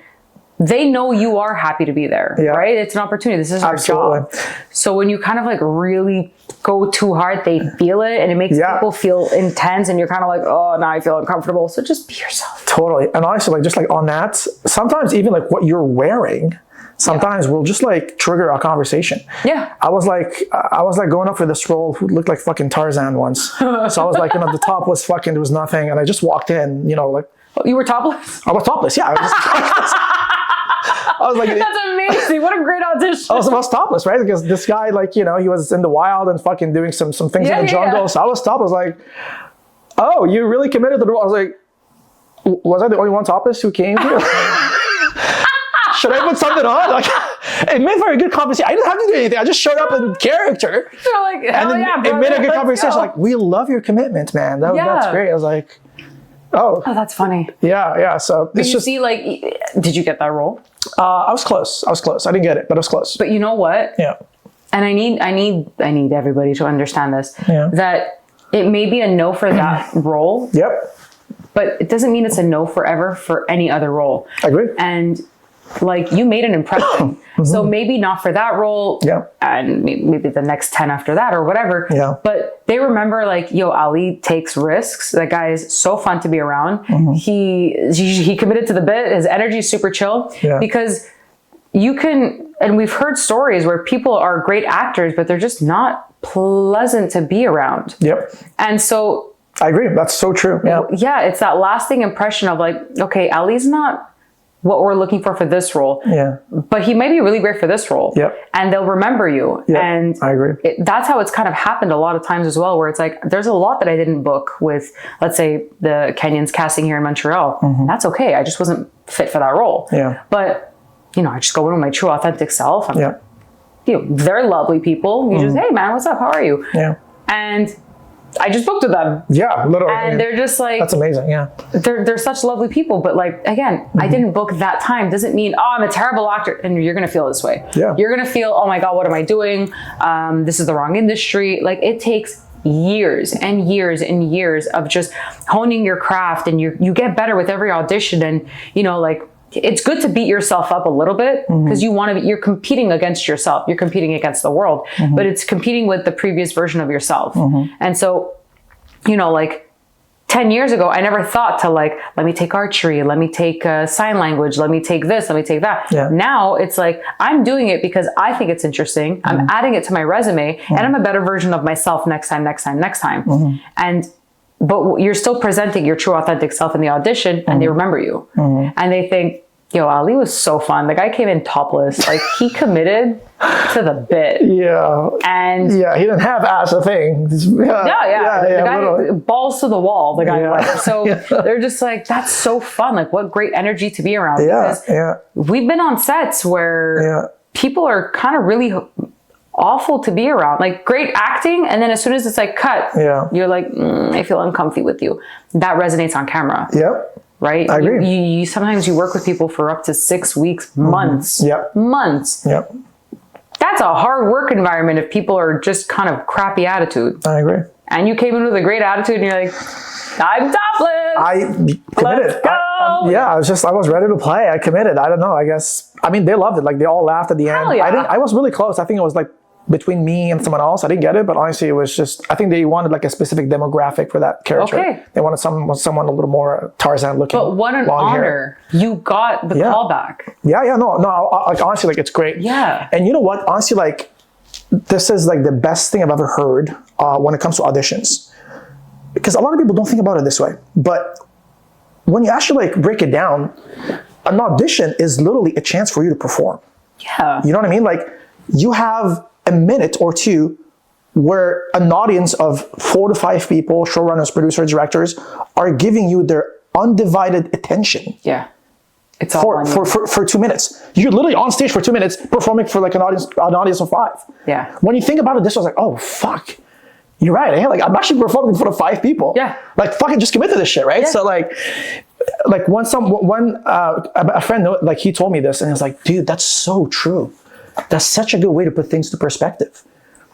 they know you are happy to be there, right? It's an opportunity. This is our job. So when you kind of like really go too hard, they feel it and it makes people feel intense and you're kind of like, oh, now I feel uncomfortable. So just be yourself. Totally. And honestly, like just like on that, sometimes even like what you're wearing sometimes will just like trigger a conversation. Yeah. I was like going up for this role who looked like fucking Tarzan once. So I was like, the top was fucking, there was nothing. And I just walked in, like. You were topless? I was topless, yeah. I was like, that's amazing. What a great audition. I was topless, right? Because this guy, like, he was in the wild and fucking doing some things in the jungle. So I was topless, like, oh, you really committed to the role. I was like, was I the only one topless who came here? Should I put something on? Like, it made for a good conversation. I didn't have to do anything. I just showed up in character. So like, hell and yeah, it made a good conversation. Like, we love your commitment, man. That's great. I was like, oh, that's funny. Yeah. So did you see, like, did you get that role? I was close. I didn't get it, but I was close. But you know what? Yeah. And I need everybody to understand this. Yeah. That it may be a no for that role. Yep. But it doesn't mean it's a no forever for any other role. I agree. And like, you made an impression. So maybe not for that role. Yeah. And maybe the next 10 after that or whatever. Yeah. But they remember, like, yo, Ali takes risks. That guy is so fun to be around. He committed to the bit. His energy is super chill. Yeah. Because you can, and we've heard stories where people are great actors, but they're just not pleasant to be around. Yep. And so I agree. That's so true. Yeah. Yeah, it's that lasting impression of like, okay, Ali's not what we're looking for this role. Yeah. But he might be really great for this role. Yep. And they'll remember you. Yep. And I agree. That's how it's kind of happened a lot of times as well, where it's like, there's a lot that I didn't book with, let's say, the Kenyans casting here in Montreal. That's okay. I just wasn't fit for that role. Yeah. But, I just go in with my true authentic self. Yeah. They're lovely people. You just, hey man, what's up? How are you? Yeah. And I just booked with them. Yeah, literally. And they're just like, that's amazing. Yeah. They're such lovely people. But like, again, I didn't book that time. Doesn't mean, oh, I'm a terrible actor. And you're going to feel this way. Yeah. You're going to feel, oh my God, what am I doing? This is the wrong industry. Like, it takes years and years and years of just honing your craft, and you get better with every audition. And, like, it's good to beat yourself up a little bit, because you're competing against yourself. You're competing against the world, but it's competing with the previous version of yourself. And so, like 10 years ago, I never thought to like, let me take archery, let me take sign language, let me take this, let me take that. Yeah. Now it's like, I'm doing it because I think it's interesting. I'm adding it to my resume, and I'm a better version of myself next time. But you're still presenting your true authentic self in the audition, and they remember you. And they think, yo, Ali was so fun. The guy came in topless. Like, he committed to the bit. Yeah. And yeah, he didn't have ass a thing. The guy, literally. Balls to the wall, the guy was. So Yeah. they're just like, that's so fun. Like, what great energy to be around. Yeah. We've been on sets where people are kind of really awful to be around. Like, great acting, and then as soon as it's like cut, you're like, I feel uncomfy with you. That resonates on camera. Yep. Right? I agree. You sometimes you work with people for up to 6 weeks, months. Yep. Months. Yep. That's a hard work environment if people are just kind of crappy attitude. I agree. And you came in with a great attitude, and you're like, I'm topless. I committed. Let's go. I was ready to play. I committed. I don't know. I guess. I mean, they loved it. Like, they all laughed at the end. Yeah. I was really close. I think it was like between me and someone else. I didn't get it, but honestly, it was just, I think they wanted like a specific demographic for that character. Okay. They wanted someone a little more Tarzan looking. But what an honor. You got the callback. Yeah. No. Like, honestly, like, it's great. Yeah. And you know what? Honestly, like, this is like the best thing I've ever heard when it comes to auditions. Because a lot of people don't think about it this way. But when you actually like break it down, an audition is literally a chance for you to perform. Yeah. You know what I mean? Like, you have a minute or two where an audience of 4 to 5 people, showrunners, producers, directors, are giving you their undivided attention. Yeah. It's all for 2 minutes. You're literally on stage for 2 minutes performing for like an audience of 5. Yeah. When you think about it, this was like, oh fuck. You're right. Eh? Like, I'm actually performing in front of 5 people. Yeah. Like, fucking just commit to this shit, right? Yeah. So like when a friend, like, he told me this, and he was like, dude, that's so true. That's such a good way to put things to perspective.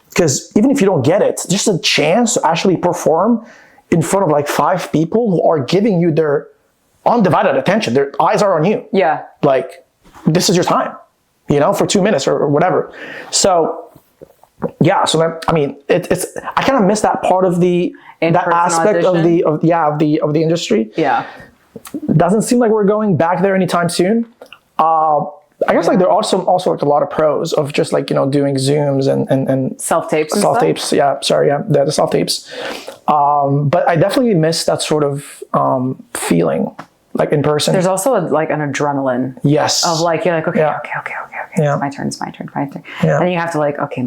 Because even if you don't get it, just a chance to actually perform in front of like 5 people who are giving you their undivided attention. Their eyes are on you. Yeah. Like, this is your time, for 2 minutes or whatever. So yeah, so that, I mean, it's I kind of miss that part of that aspect audition. of the industry. Yeah. Doesn't seem like we're going back there anytime soon. I guess like there are also like a lot of pros of just like, doing Zooms and Self-tapes and self stuff? tapes. Yeah, sorry, yeah, the self tapes. But I definitely miss that sort of feeling, like in person. There's also an adrenaline Yes. of like, you're like, okay. Yeah. It's my turn. Yeah. And you have to like, okay,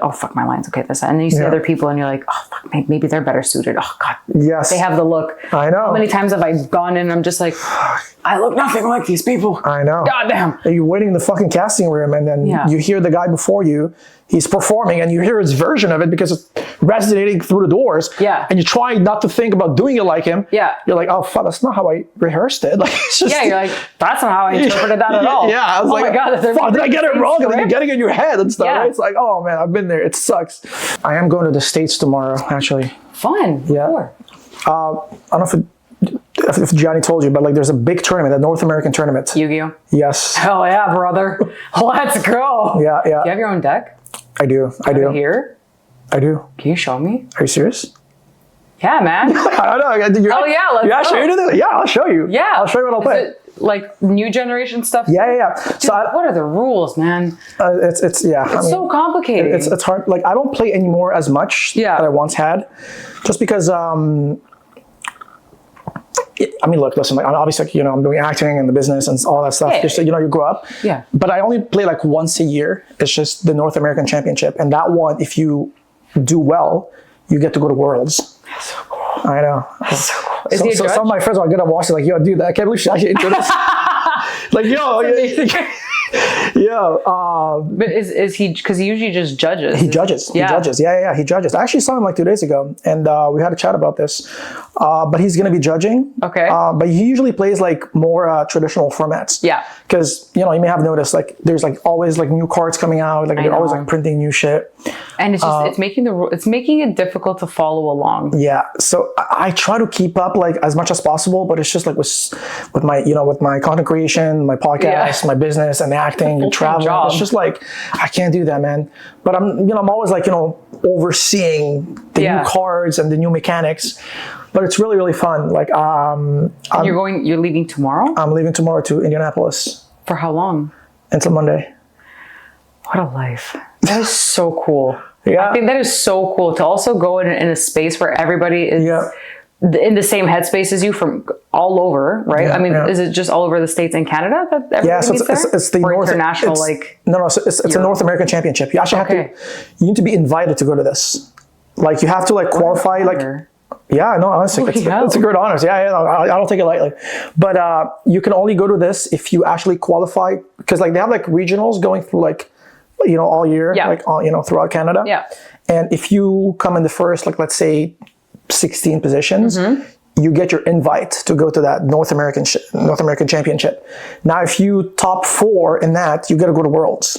oh fuck, my line's okay this. And then you see other people and you're like, oh fuck, maybe they're better suited. Oh God. Yes. They have the look. I know. How many times have I gone in and I'm just like, I look nothing like these people. I know. God damn. And you're waiting in the fucking casting room, and then you hear the guy before you, he's performing, and you hear his version of it because it's resonating through the doors. Yeah. And you're trying not to think about doing it like him. Yeah. You're like, oh fuck, that's not how I rehearsed it. Like, it's just, Yeah, you're like, that's not how I interpreted that at all. Yeah, I was oh like, my God, fuck, did I get it wrong? And then you're getting it in your head and stuff. Yeah. Right? It's like, oh man, I've been there. It sucks. I am going to the States tomorrow, actually. Fun. Yeah. Sure. I don't know if Gianni told you, but like there's a big tournament, a North American tournament. Yu-Gi-Oh. Yes. Hell yeah, brother. Let's go. Yeah. Do you have your own deck? I do. Here? I do. Can you show me? Are you serious? Yeah, man. I don't know. Oh yeah, let's You actually go. did it? Yeah, I'll show you. Yeah. I'll show you what I'll play. Is it like new generation stuff? Yeah. Dude, So what are the rules, man? it's yeah. I mean, So complicated. it's hard. Like I don't play anymore as much that I once had, just because. I mean, look, listen. Like, obviously, like, I'm doing acting and the business and all that stuff. Yeah. Just you grow up. Yeah. But I only play like once a year. It's just the North American Championship, and that one, if you do well, you get to go to Worlds. That's so cool. I know. That's so cool. Is he a So judge? some of my friends are gonna watch it, like, yo, dude, I can't believe she actually entered this. Like, yo, yeah. But is he? Because he usually just judges. He judges. Yeah. He judges. Yeah. He judges. I actually saw him like 2 days ago, and we had a chat about this. But he's going to be judging. Okay. But he usually plays like more traditional formats. Yeah. Because you may have noticed like there's like always like new cards coming out. Like they're always like printing new shit. And it's just it's making it difficult to follow along. Yeah. So I try to keep up like as much as possible, but it's just like with my with my content creation, my podcast, my business, and acting and traveling. Job. It's just like I can't do that, man. But I'm always like overseeing the new cards and the new mechanics. But it's really, really fun. Like You're leaving tomorrow? I'm leaving tomorrow to Indianapolis. For how long? Until Monday. What a life. That is so cool. Yeah. I think that is so cool to also go in a space where everybody is in the same headspace as you from all over, right? Yeah, I mean, is it just all over the States and Canada that everybody so meets there? it's the or North international, so it's a North American Championship. You actually have to. You need to be invited to go to this. Like you have to like qualify. Like yeah, no, honestly, it's a great honor. Yeah, I don't take it lightly. But you can only go to this if you actually qualify, because like they have like regionals going through like all year, like throughout Canada. Yeah. And if you come in the first, like let's say 16 positions, you get your invite to go to that North American Championship. Now, if you top 4 in that, you get to go to Worlds.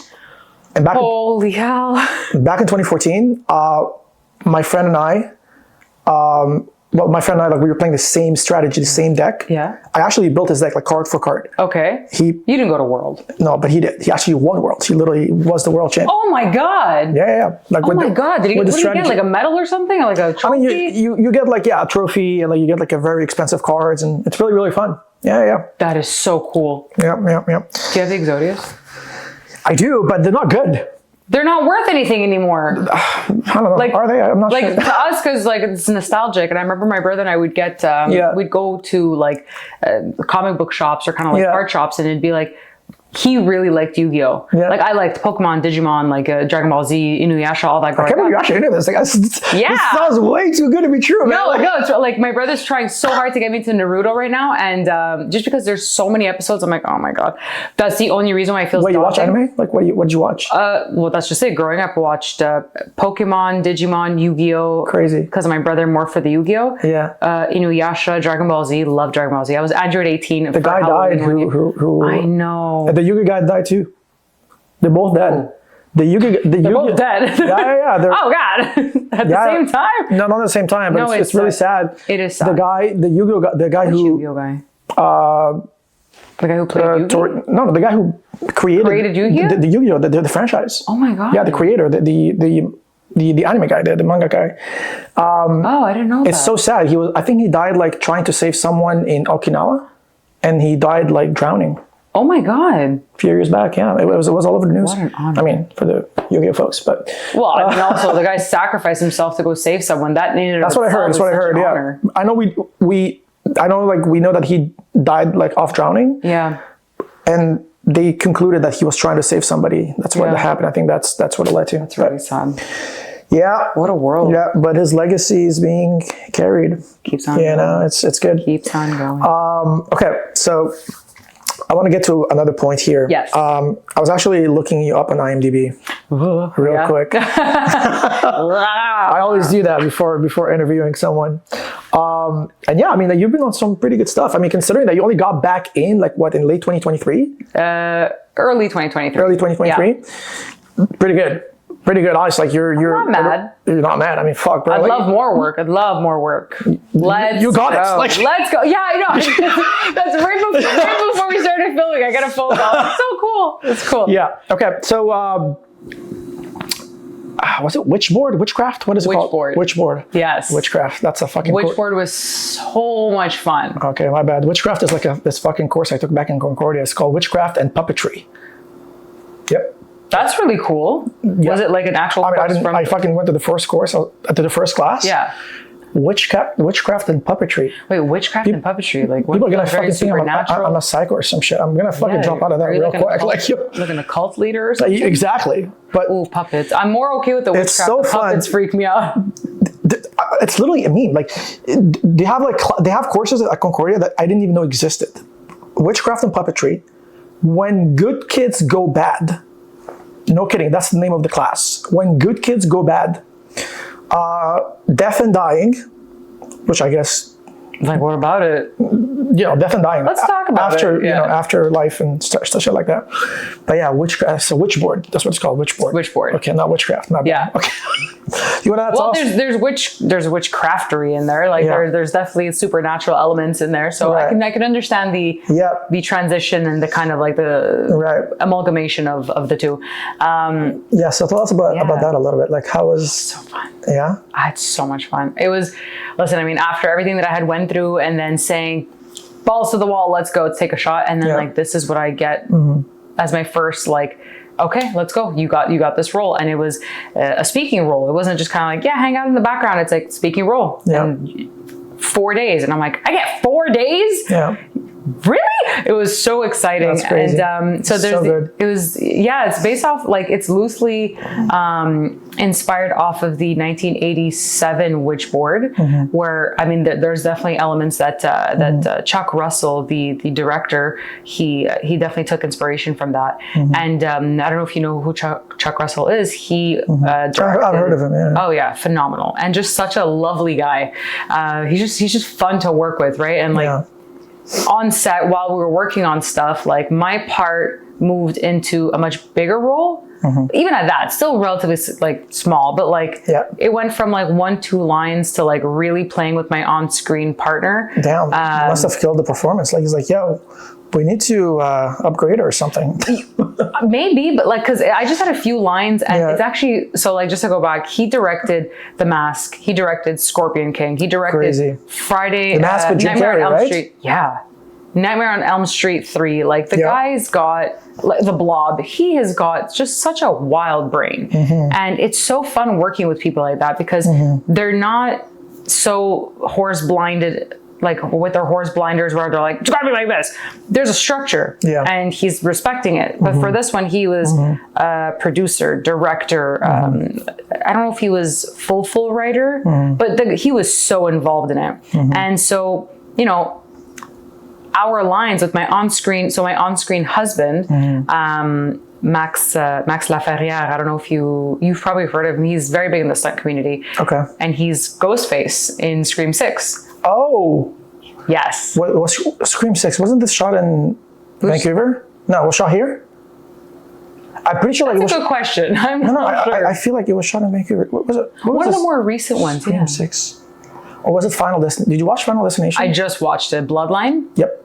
And holy hell! Back in 2014, my friend and I, like we were playing the same strategy, the same deck. Yeah. I actually built his deck like card for card. Okay. You didn't go to World. No, but he did. He actually won Worlds. He literally was the world champion. Oh my God. Yeah. Like oh my God. Did he get? Like a medal or something? Or like a trophy? I mean, you get like, a trophy, and like you get like a very expensive cards, and it's really, really fun. Yeah. That is so cool. Yeah. Do you have the Exodius? I do, but they're not good. They're not worth anything anymore. I don't know. Like, are they? I'm not sure. Like to us, because like it's nostalgic. And I remember my brother and I would get, we'd go to like comic book shops or kind of like art shops, and it'd be like, he really liked Yu-Gi-Oh. Yeah. Like I liked Pokemon, Digimon, like Dragon Ball Z, Inuyasha, all that. I can't believe you actually into this. Like, this sounds way too good to be true, man. No, it's like my brother's trying so hard to get me to Naruto right now, and just because there's so many episodes, I'm like, oh my God, that's the only reason why I feel. Wait, you watch anime? Like, what did you watch? Well, that's just it. Growing up, I watched Pokemon, Digimon, Yu-Gi-Oh. Crazy. Because of my brother, more for the Yu-Gi-Oh. Yeah. Inuyasha, Dragon Ball Z. Love Dragon Ball Z. I was Android 18. The guy died. Who? I know. And the Yu-Gi guy died too. They're both dead. They're both dead. Yeah. Oh God! At the same time? No, not at the same time. But it's really sad. It is sad. The Yu-Gi-Oh guy, the guy who Yu-Gi-Oh guy. The guy who played Yu-Gi-Oh? No, the guy who created Yu-Gi-Oh? The Yu-Gi-Oh, the franchise. Oh my God! Yeah, the creator, the anime guy, the manga guy. I didn't know that. It's so sad. I think he died like trying to save someone in Okinawa, and he died like drowning. Oh my God. A few years back, yeah. It was all over the news. What an honor. I mean, for the Yu-Gi-Oh folks, but Well, I mean, also the guy sacrificed himself to go save someone. That needed. that's what I heard. That's what I heard. Yeah, I know we know that he died like off drowning. Yeah. And they concluded that he was trying to save somebody. That's what happened. I think that's what it led to. That's really sad. Yeah. What a world. Yeah, but his legacy is being carried. Keeps on You going. know, it's good. Keeps on going. Okay, so I want to get to another point here. Yes. I was actually looking you up on IMDb real quick. I always do that before interviewing someone. And yeah, I mean, you've been on some pretty good stuff. I mean, considering that you only got back in like what in late 2023? Early 2023. Early 2023? Yeah. Pretty good. Pretty good. Honestly, like you're not mad. You're not mad. I mean, fuck, bro. I'd like, love more work. I'd love more work. Let's you got go. it. Like, let's go. Yeah, I know. That's right before we started filming. I got a phone call. It's so cool. It's cool. yeah. Okay. So, was it Witchboard? Witchcraft? What is it called? Witchboard. Witchboard. Yes. Witchcraft. That's a fucking Witchboard was so much fun. Okay, my bad. Witchcraft is like this fucking course I took back in Concordia. It's called Witchcraft and Puppetry. Yep. That's really cool. Yeah. Was it like an actual course? I fucking went to the first course, to the first class. Yeah. Witchcraft and Puppetry. Wait, witchcraft and puppetry? Like people are gonna fucking think supernatural? I'm a psycho or some shit. I'm gonna fucking jump out of that real quick. Like an occult leader or something? Exactly. But oh, puppets. I'm more okay with the witchcraft. It's so fun. Puppets freak me out. It's literally a meme. Like they have courses at Concordia that I didn't even know existed. Witchcraft and Puppetry. When good kids go bad. No kidding, that's the name of the class. When good kids go bad, death and dying, which I guess... Like, what about it? You know, death and dying. Let's talk about after, it. Yeah. You know, after life and stuff shit like that. But yeah, witchcraft. So Witchboard. That's what it's called. Witchboard. Witchboard. Okay, not witchcraft. Not yeah. Bad. Okay. You want to? Well, there's witchcraftery in there. Like there's definitely supernatural elements in there. So I can understand the transition and the kind of like the amalgamation of the two. Yeah. So tell us about that a little bit. Like how was so fun? Yeah. I had so much fun. It was. Listen, I mean, after everything that I had went through, and then saying, "Balls to the wall, let's go, let's take a shot," and then like this is what I get as my first like. Okay, let's go. You got this role, and it was a speaking role. It wasn't just kind of like hang out in the background. It's like speaking role. Yeah. And 4 days, and I'm like, I get 4 days. Yeah. Really? It was so exciting. That's crazy. And so there's it's based off like it's loosely inspired off of the 1987 Witchboard, where I mean there's definitely elements that Chuck Russell, the director, he definitely took inspiration from that. And I don't know if you know who Chuck Russell is. He directed, I've heard of him. Yeah. Oh yeah, phenomenal, and just such a lovely guy. He's just fun to work with, right? And like. On set while we were working on stuff, like my part moved into a much bigger role. Even at that, still relatively like small, but like it went from like 1-2 lines to like really playing with my on-screen partner. Damn, must have killed the performance. Like he's like, yo, we need to upgrade her or something. Maybe, but like, cause I just had a few lines and it's actually, so like, just to go back, he directed The Mask, he directed Scorpion King, he directed Friday, The Mask with Jim Nightmare Carrey, on Elm right? Street. Yeah. Nightmare on Elm Street 3. Like the guy's got, like The Blob, he has got just such a wild brain. And it's so fun working with people like that because they're not so horse blinded, like with their horse blinders where they're like, it's gotta be like this. There's a structure and he's respecting it. But for this one, he was a producer, director. I don't know if he was full writer, but he was so involved in it. And so, you know, our lines with my on-screen husband, Max Laferrière. I don't know if you've probably heard of him. He's very big in the stunt community. Okay. And he's Ghostface in Scream 6. Oh. Yes. What was Scream 6? Wasn't this shot in Vancouver? No, it was shot here? I'm pretty sure That's a good question. I'm not sure. I feel like it was shot in Vancouver. What was it? One of the more recent ones. Scream 6. Or was it Final Destination? Did you watch Final Destination? I just watched it. Bloodline? Yep.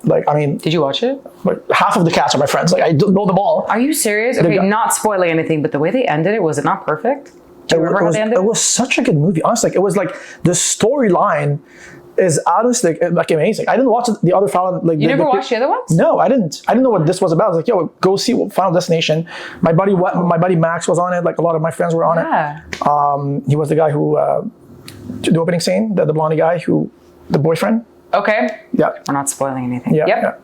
Like, I mean... Did you watch it? Like, half of the cast are my friends. Like, I know them all. Are you serious? Okay, not spoiling anything, but the way they ended it, was it not perfect? Do you remember how they ended it? It was such a good movie. Honestly, like, it was like the storyline is honestly like amazing. I didn't watch the other Final. Like You never watched the other ones? No, I didn't. I didn't know what this was about. I was like, yo, go see Final Destination. My buddy Max was on it. Like a lot of my friends were on it. He was the guy who the opening scene, the blondie guy the boyfriend. Okay. Yeah. We're not spoiling anything. Yeah.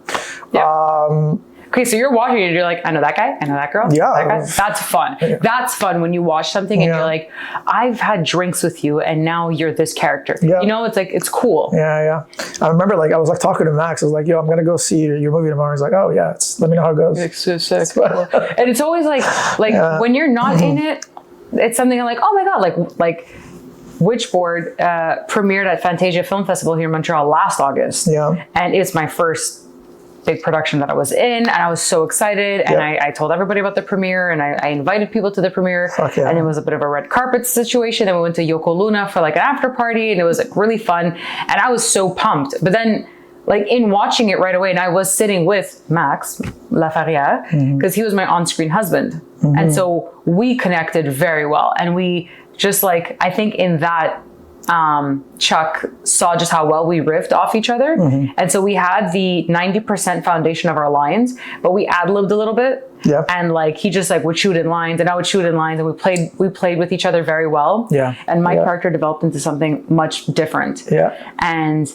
Okay, so you're watching it and you're like, I know that guy, I know that girl. Yeah. That guy. That's fun. Yeah. That's fun when you watch something and you're like, I've had drinks with you and now you're this character. Yeah. You know, it's like, it's cool. Yeah. I remember like, I was like talking to Max. I was like, yo, I'm going to go see your movie tomorrow. He's like, oh yeah, let me know how it goes. It's so sick. And it's always like when you're not in it, it's something like, oh my God, like Witchboard premiered at Fantasia Film Festival here in Montreal last August. Yeah. And it's my first big production that I was in, and I was so excited, and I told everybody about the premiere, and I invited people to the premiere, and it was a bit of a red carpet situation. Then we went to Yoko Luna for like an after party, and it was like really fun, and I was so pumped. But then like in watching it right away, and I was sitting with Max Laferrière because he was my on-screen husband, and so we connected very well, and we just like, I think in that Chuck saw just how well we riffed off each other. And so we had the 90% foundation of our lines, but we ad-libbed a little bit. Yeah. And like, he just like would shoot in lines and I would shoot in lines, and we played with each other very well. Yeah. And my character developed into something much different. Yeah. And,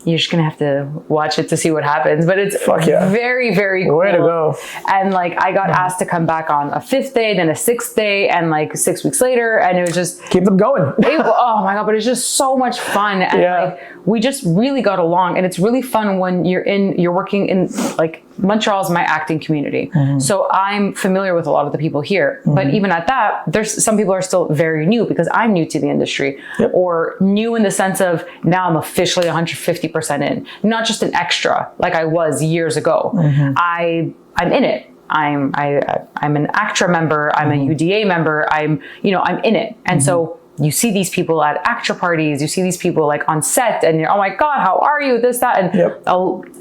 you're just gonna have to watch it to see what happens, but it's very, very cool. Way to go. And like, I got asked to come back on a 5th day, then a 6th day, and like 6 weeks later, and it was just keep them going. Oh my God, but it's just so much fun. And like, we just really got along, and it's really fun when you're working in like, Montreal's my acting community. So I'm familiar with a lot of the people here, but even at that, there's some people are still very new because I'm new to the industry, or new in the sense of now I'm officially 150% in, not just an extra like I was years ago. I'm in it. I'm an ACTRA member. I'm a UDA member. I'm in it. And so you see these people at ACTRA parties, you see these people like on set, and you're, oh my God, how are you? This, that. And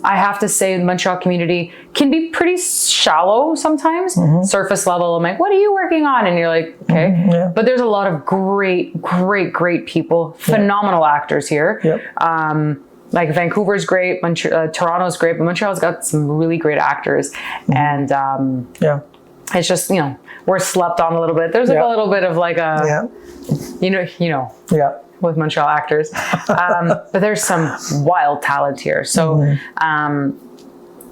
I have to say the Montreal community can be pretty shallow sometimes, surface level. I'm like, what are you working on? And you're like, okay. But there's a lot of great people, phenomenal actors here. Like Vancouver's great, Toronto's great, but Montreal's got some really great actors. And it's just, we're slept on a little bit. There's like a little bit of like a, with Montreal actors. But there's some wild talent here. So,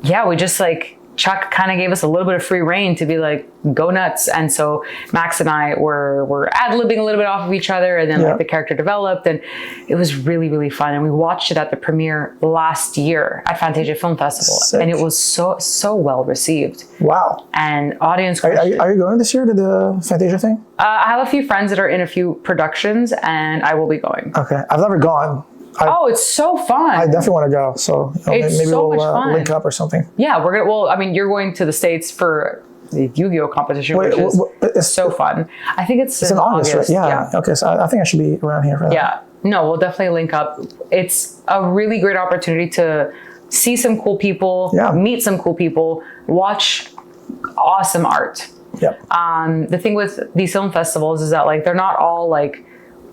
we just like, Chuck kind of gave us a little bit of free reign to be like, go nuts. And so Max and I were ad-libbing a little bit off of each other, and then like the character developed, and it was really, really fun. And we watched it at the premiere last year at Fantasia Film Festival. Sick. And it was so well received. Wow. And audience. Are you going this year to the Fantasia thing? I have a few friends that are in a few productions, and I will be going. Okay. I've never gone. It's so fun. I definitely want to go. So maybe we'll link up or something. Yeah, we're gonna. You're going to the States for the Yu-Gi-Oh competition, which is so fun. I think it's in August. Right? Yeah. Okay, so I think I should be around here for that. Yeah. No, we'll definitely link up. It's a really great opportunity to see some cool people, meet some cool people, watch awesome art. Yep. The thing with these film festivals is that like they're not all like,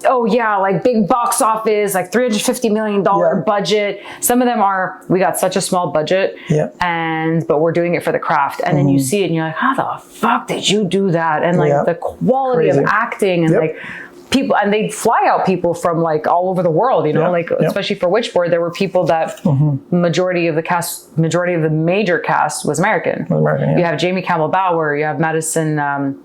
oh yeah, like big box office, like $350 million budget. Some of them are, we got such a small budget, but we're doing it for the craft. And then you see it and you're like, how the fuck did you do that? And like the quality of acting and like people, and they'd fly out people from like all over the world, especially for Witchboard, there were people that majority of the major cast was American. You have Jamie Campbell Bower, you have Madison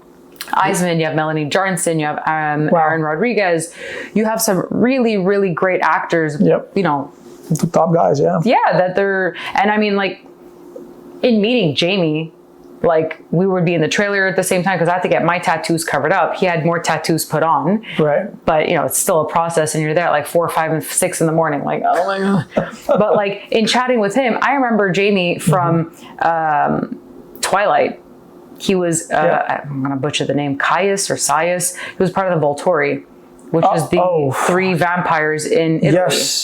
Eisman, you have Melanie Jarnson, you have Aaron Rodriguez. You have some really, really great actors, The top guys, and I mean, like, in meeting Jamie, like, we would be in the trailer at the same time because I had to get my tattoos covered up. He had more tattoos put on. Right. But, it's still a process, and you're there at like 4, 5, and 6 in the morning, like, oh my God. But like, in chatting with him, I remember Jamie from Twilight. He was, I'm going to butcher the name, Caius or Sias. He was part of the Volturi, which is the 3 vampires in Italy. Yes.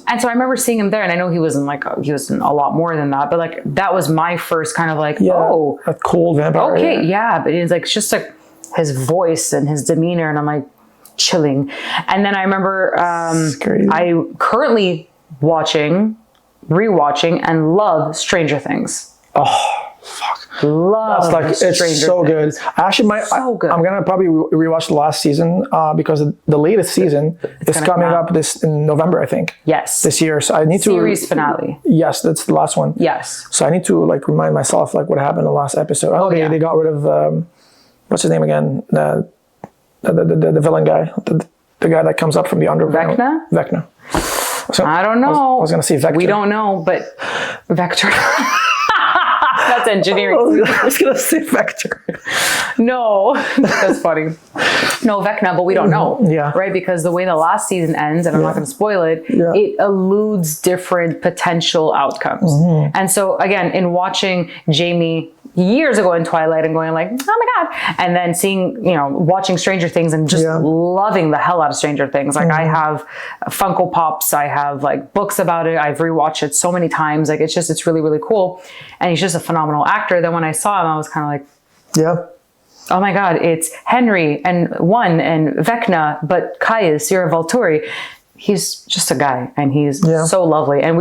And so I remember seeing him there, and I know he was in a lot more than that, but like, that was my first kind of like, a cool vampire. Okay, but it's like, it's just like his voice and his demeanor, and I'm like, chilling. And then I remember crazy. I currently rewatching and love Stranger Things. Oh, fuck. Love It's like, Stranger it's so Things. good. I actually might, So good. I'm gonna probably rewatch the last season because the latest season is gonna coming come out. up this in November, I think. Yes. This year. So I need Series finale. Yes, that's the last one. Yes. So I need to like remind myself like what happened in the last episode. Oh, yeah. they got rid of what's his name again? The villain guy, the guy that comes up from the underground. Vecna. So, I don't know. I was gonna say Vector. We don't know, but Vector. That's engineering. I was gonna say Vector. No, that's funny. No, Vecna, but we don't know. Yeah. Right? Because the way the last season ends, and I'm not going to spoil it, Yeah. it alludes different potential outcomes. And so, again, in watching Jamie years ago in Twilight and going like, oh my God. And then seeing, watching Stranger Things and just loving the hell out of Stranger Things. Like I have Funko Pops, I have like books about it. I've rewatched it so many times. Like it's really, really cool. And he's just a phenomenal actor. Then when I saw him, I was kind of like, Yeah. oh my God, it's Henry and Vecna, but Caius, you're a Volturi. He's just a guy and he's so lovely. And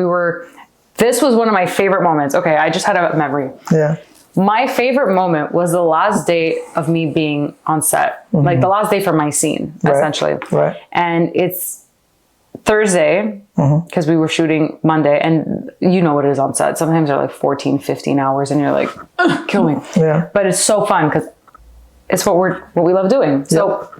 this was one of my favorite moments. Okay, I just had a memory. Yeah. My favorite moment was the last day of me being on set, like the last day for my scene, essentially. Right. And it's Thursday, because we were shooting Monday, and you know what it is on set. Sometimes they're like 14, 15 hours, and you're like, kill me. Yeah. But it's so fun because it's what we love doing. So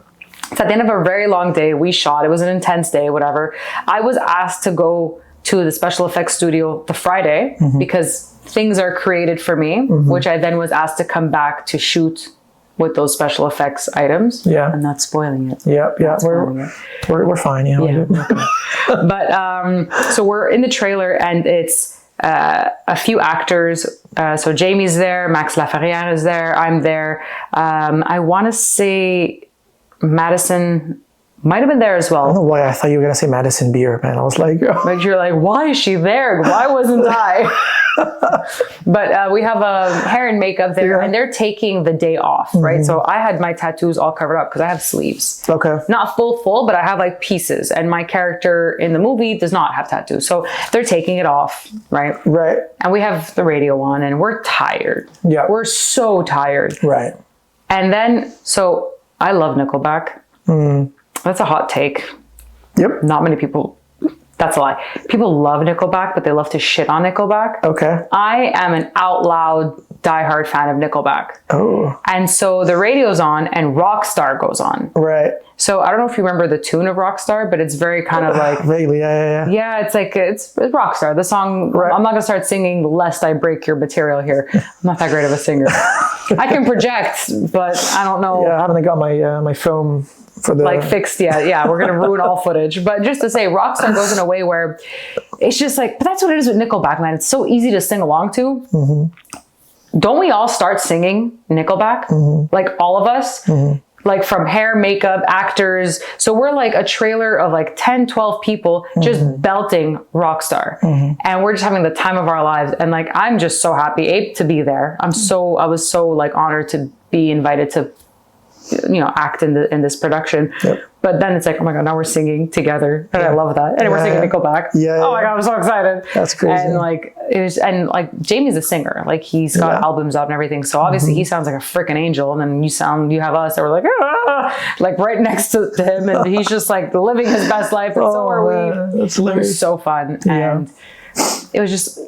it's at the end of a very long day. We shot. It was an intense day, whatever. I was asked to go to the special effects studio the Friday because things are created for me, which I then was asked to come back to shoot with those special effects items. Yeah. I'm not spoiling it. Yeah. We're fine. Yeah. But so we're in the trailer and it's a few actors. So Jamie's there, Max Laferrière is there, I'm there. I want to say Madison might have been there as well. I don't know why I thought you were gonna say Madison Beer, man. I was like, But you're like, why is she there? Why wasn't I? But we have hair and makeup there, and they're taking the day off, right? So I had my tattoos all covered up because I have sleeves. Okay. Not full, but I have like pieces, and my character in the movie does not have tattoos. So they're taking it off, right? Right. And we have the radio on, and we're tired. Yeah. We're so tired. Right. And then, so I love Nickelback. That's a hot take. Yep. Not many people, that's a lie. People love Nickelback, but they love to shit on Nickelback. Okay. I am an out loud diehard fan of Nickelback. Oh. And so the radio's on and Rockstar goes on. Right. So I don't know if you remember the tune of Rockstar, but it's very kind of like, Vaguely, yeah. yeah, it's like, it's Rockstar. The song, Right. I'm not going to start singing Lest I Break Your Material here. I'm not that great of a singer. I can project, but I don't know. Yeah, I haven't got my phone for the Like fixed yet. Yeah, we're going to ruin all footage. But just to say, Rockstar goes in a way where it's just like, but that's what it is with Nickelback, man. It's so easy to sing along to. Don't we all start singing Nickelback? Like all of us? Like from hair, makeup, actors. So we're like a trailer of like 10, 12 people just belting Rockstar. And we're just having the time of our lives. And like, I'm just so happy to be there. I was so like honored to be invited to, act in this production. Yep. But then it's like, oh my God, now we're singing together. And I love that. And we're singing Nickelback. Yeah. Oh my God, I'm so excited. That's crazy. And like, Jamie's a singer. Like he's got albums out and everything. So obviously he sounds like a freaking angel. And then you have us that we're like, like right next to him. And he's just like living his best life. And so are we. That's hilarious. It was so fun. And it was just,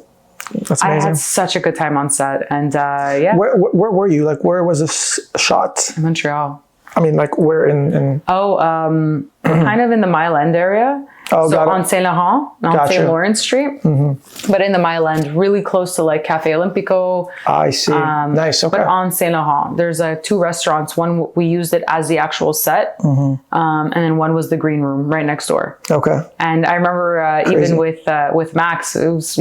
that's amazing. I had such a good time on set. And Where were you? Like, where was this shot? Montreal. I mean, like, where in... Kind of in the Mile End area. Oh, so got it. on Saint Laurent, on Saint Lawrence Street. But in the Mile End, really close to like Cafe Olympico. I see. Nice, okay. But on Saint Laurent, there's 2 restaurants. One, we used it as the actual set. And then one was the green room right next door. Okay. And I remember even with Max, it was,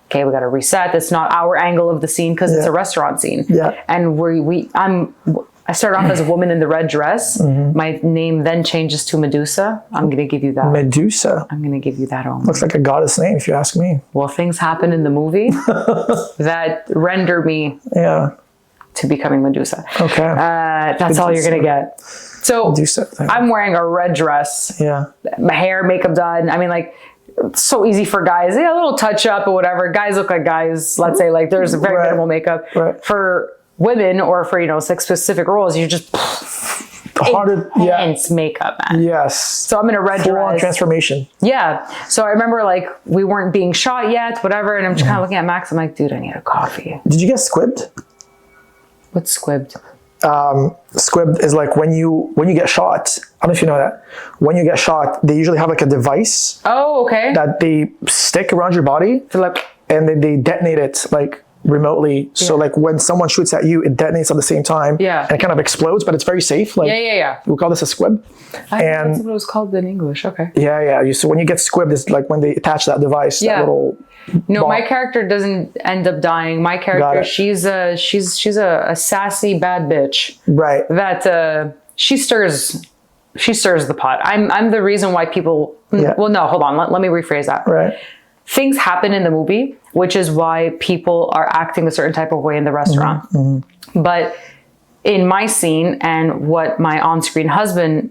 okay, we got to reset. That's not our angle of the scene because it's a restaurant scene. Yeah. And I started off as a woman in the red dress. My name then changes to Medusa. I'm going to give you that. Medusa. I'm going to give you that. Looks like a goddess name, if you ask me. Well, things happen in the movie that render me to becoming Medusa. Okay. That's all you're going to get. So I'm wearing a red dress. Yeah. My hair, makeup done. I mean, like, it's so easy for guys. Yeah, a little touch up or whatever. Guys look like guys. Let's say, like, there's very minimal makeup. Right. For women or for, you know, specific roles, you just intense makeup, man. Yes. So I'm in a red full-on dress. Transformation. Yeah. So I remember, like, we weren't being shot yet, whatever. And I'm just kind of looking at Max. I'm like, dude, I need a coffee. Did you get squibbed? What's squibbed? Squibbed is like when you get shot. I don't know if you know that. When you get shot, they usually have like a device. Oh, okay. That they stick around your body, and then they detonate it like remotely. So like when someone shoots at you, it detonates at the same time. Yeah. And it kind of explodes, but it's very safe. Like we call this a squib. That's what it was called in English. Okay. Yeah. So when you get squibbed, it's like when they attach that device, that little. No, my character doesn't end up dying. My character, she's a sassy bad bitch. Right. That she stirs the pot. I'm the reason why people. Yeah. Well, no, hold on. Let me rephrase that. Right. Things happen in the movie, which is why people are acting a certain type of way in the restaurant. Mm-hmm. But in my scene and what my on-screen husband,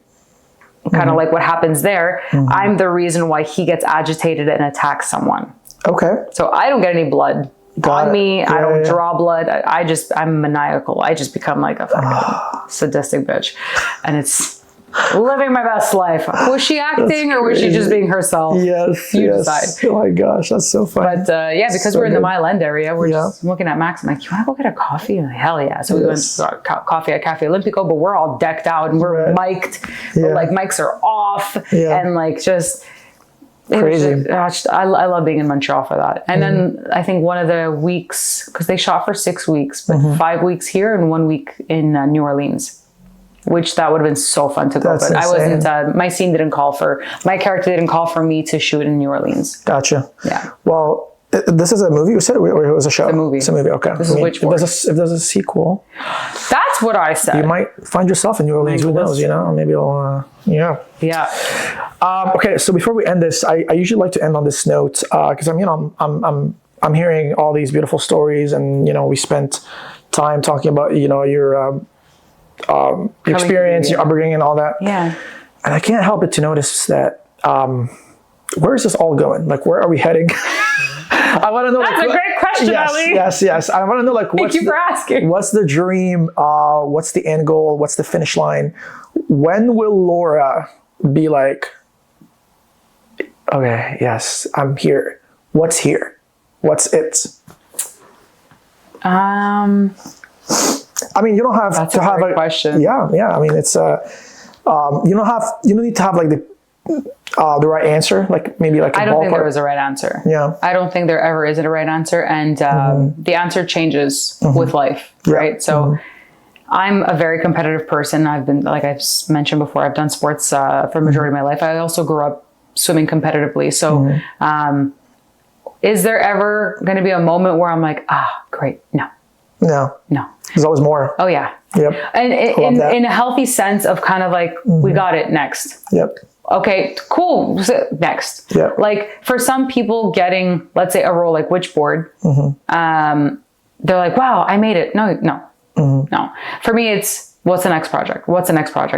kind of like what happens there, I'm the reason why he gets agitated and attacks someone. Okay. So I don't get any blood on me. I don't draw blood. I'm maniacal. I just become like a fucking sadistic bitch. And it's living my best life. Was she acting or was she just being herself? Yes. You decide. Oh my gosh, that's so funny. But because we're in the Mile End area, we're just looking at Max. I'm like, you want to go get a coffee? Like, hell yeah. So we went to coffee at Cafe Olimpico, but we're all decked out and we're mic'd. But like mics are off and like just... Crazy. I love being in Montreal for that. And then I think one of the weeks, because they shot for 6 weeks, but 5 weeks here and 1 week in New Orleans, which that would have been so fun to go. That's but insane. I wasn't, my character didn't call for me to shoot in New Orleans. Gotcha. Yeah. Well, this is a movie you said, or it was a show? It's a movie. It's a movie, okay. This is Witchboard. If there's a sequel. That's what I said. You might find yourself in New Orleans, who knows, you know? Maybe I'll, Yeah. Okay, so before we end this, I usually like to end on this note, because I'm hearing all these beautiful stories, and you know we spent time talking about your experience, your upbringing, and all that. Yeah. And I can't help but to notice that where is this all going? Like, where are we heading? I want to know. That's a great question, Ali. Yes. I want to know, like, thank you for asking. What's the dream? What's the end goal? What's the finish line? When will Laura be like, okay, yes, I'm here. What's here? What's it? I mean, you don't have to have a question. Yeah. I mean, it's you don't need to have like the right answer. Like maybe like I don't think there is a right answer. Yeah. I don't think there ever is a right answer, and the answer changes with life, right? So. I'm a very competitive person. I've been, like I've mentioned before, I've done sports for the majority of my life. I also grew up swimming competitively. So is there ever going to be a moment where I'm like, great. No. There's always more. Oh yeah. Yep. And in a healthy sense of kind of like, we got it, next. Yep. Okay, cool. Next. Yep. Like for some people getting, let's say a role like Witchboard, they're like, wow, I made it. No. For me, it's what's the next project?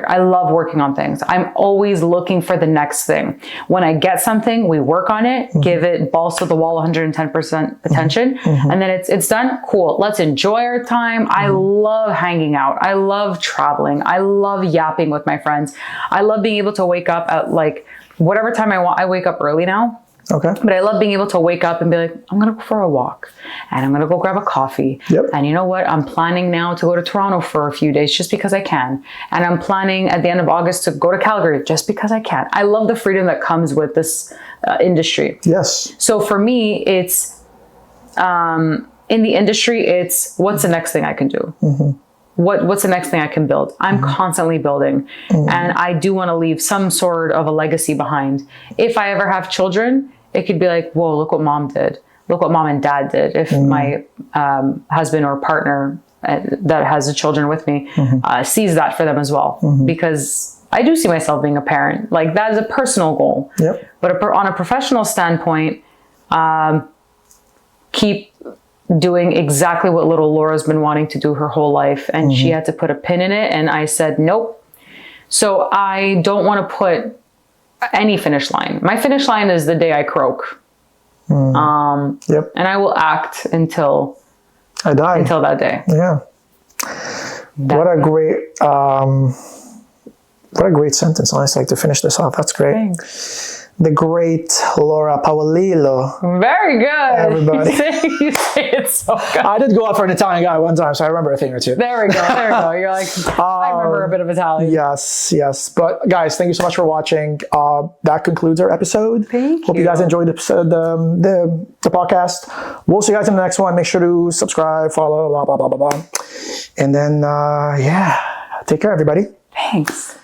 I love working on things. I'm always looking for the next thing. When I get something, we work on it, give it balls to the wall, 110% attention, and then it's done. Cool. Let's enjoy our time. I love hanging out. I love traveling. I love yapping with my friends. I love being able to wake up at like whatever time I want. I wake up early now. Okay. But I love being able to wake up and be like, I'm going to go for a walk and I'm going to go grab a coffee. Yep. And you know what? I'm planning now to go to Toronto for a few days just because I can. And I'm planning at the end of August to go to Calgary just because I can. I love the freedom that comes with this industry. Yes. So for me, it's in the industry, it's what's the next thing I can do? What's the next thing I can build? I'm constantly building, and I do want to leave some sort of a legacy behind. If I ever have children, it could be like, whoa, look what mom did. Look what mom and dad did. If my husband or partner that has the children with me sees that for them as well, because I do see myself being a parent. Like that is a personal goal. Yep. But on a professional standpoint, keep doing exactly what little Laura's been wanting to do her whole life. And she had to put a pin in it. And I said, nope. So I don't want to put any finish line. My finish line is the day I croak. Yep. And I will act until I die. Until that day. Yeah. What a great sentence. Honestly, like to finish this off. That's great. Thanks. The great Laura Paolillo. Very good. Everybody. You say it so good. I did go out for an Italian guy one time, so I remember a thing or two. There we go. There we go. You're like, I remember a bit of Italian. Yes. But guys, thank you so much for watching. That concludes our episode. Thank you guys enjoyed the podcast. We'll see you guys in the next one. Make sure to subscribe, follow, blah, blah, blah, blah, blah. And then, take care, everybody. Thanks.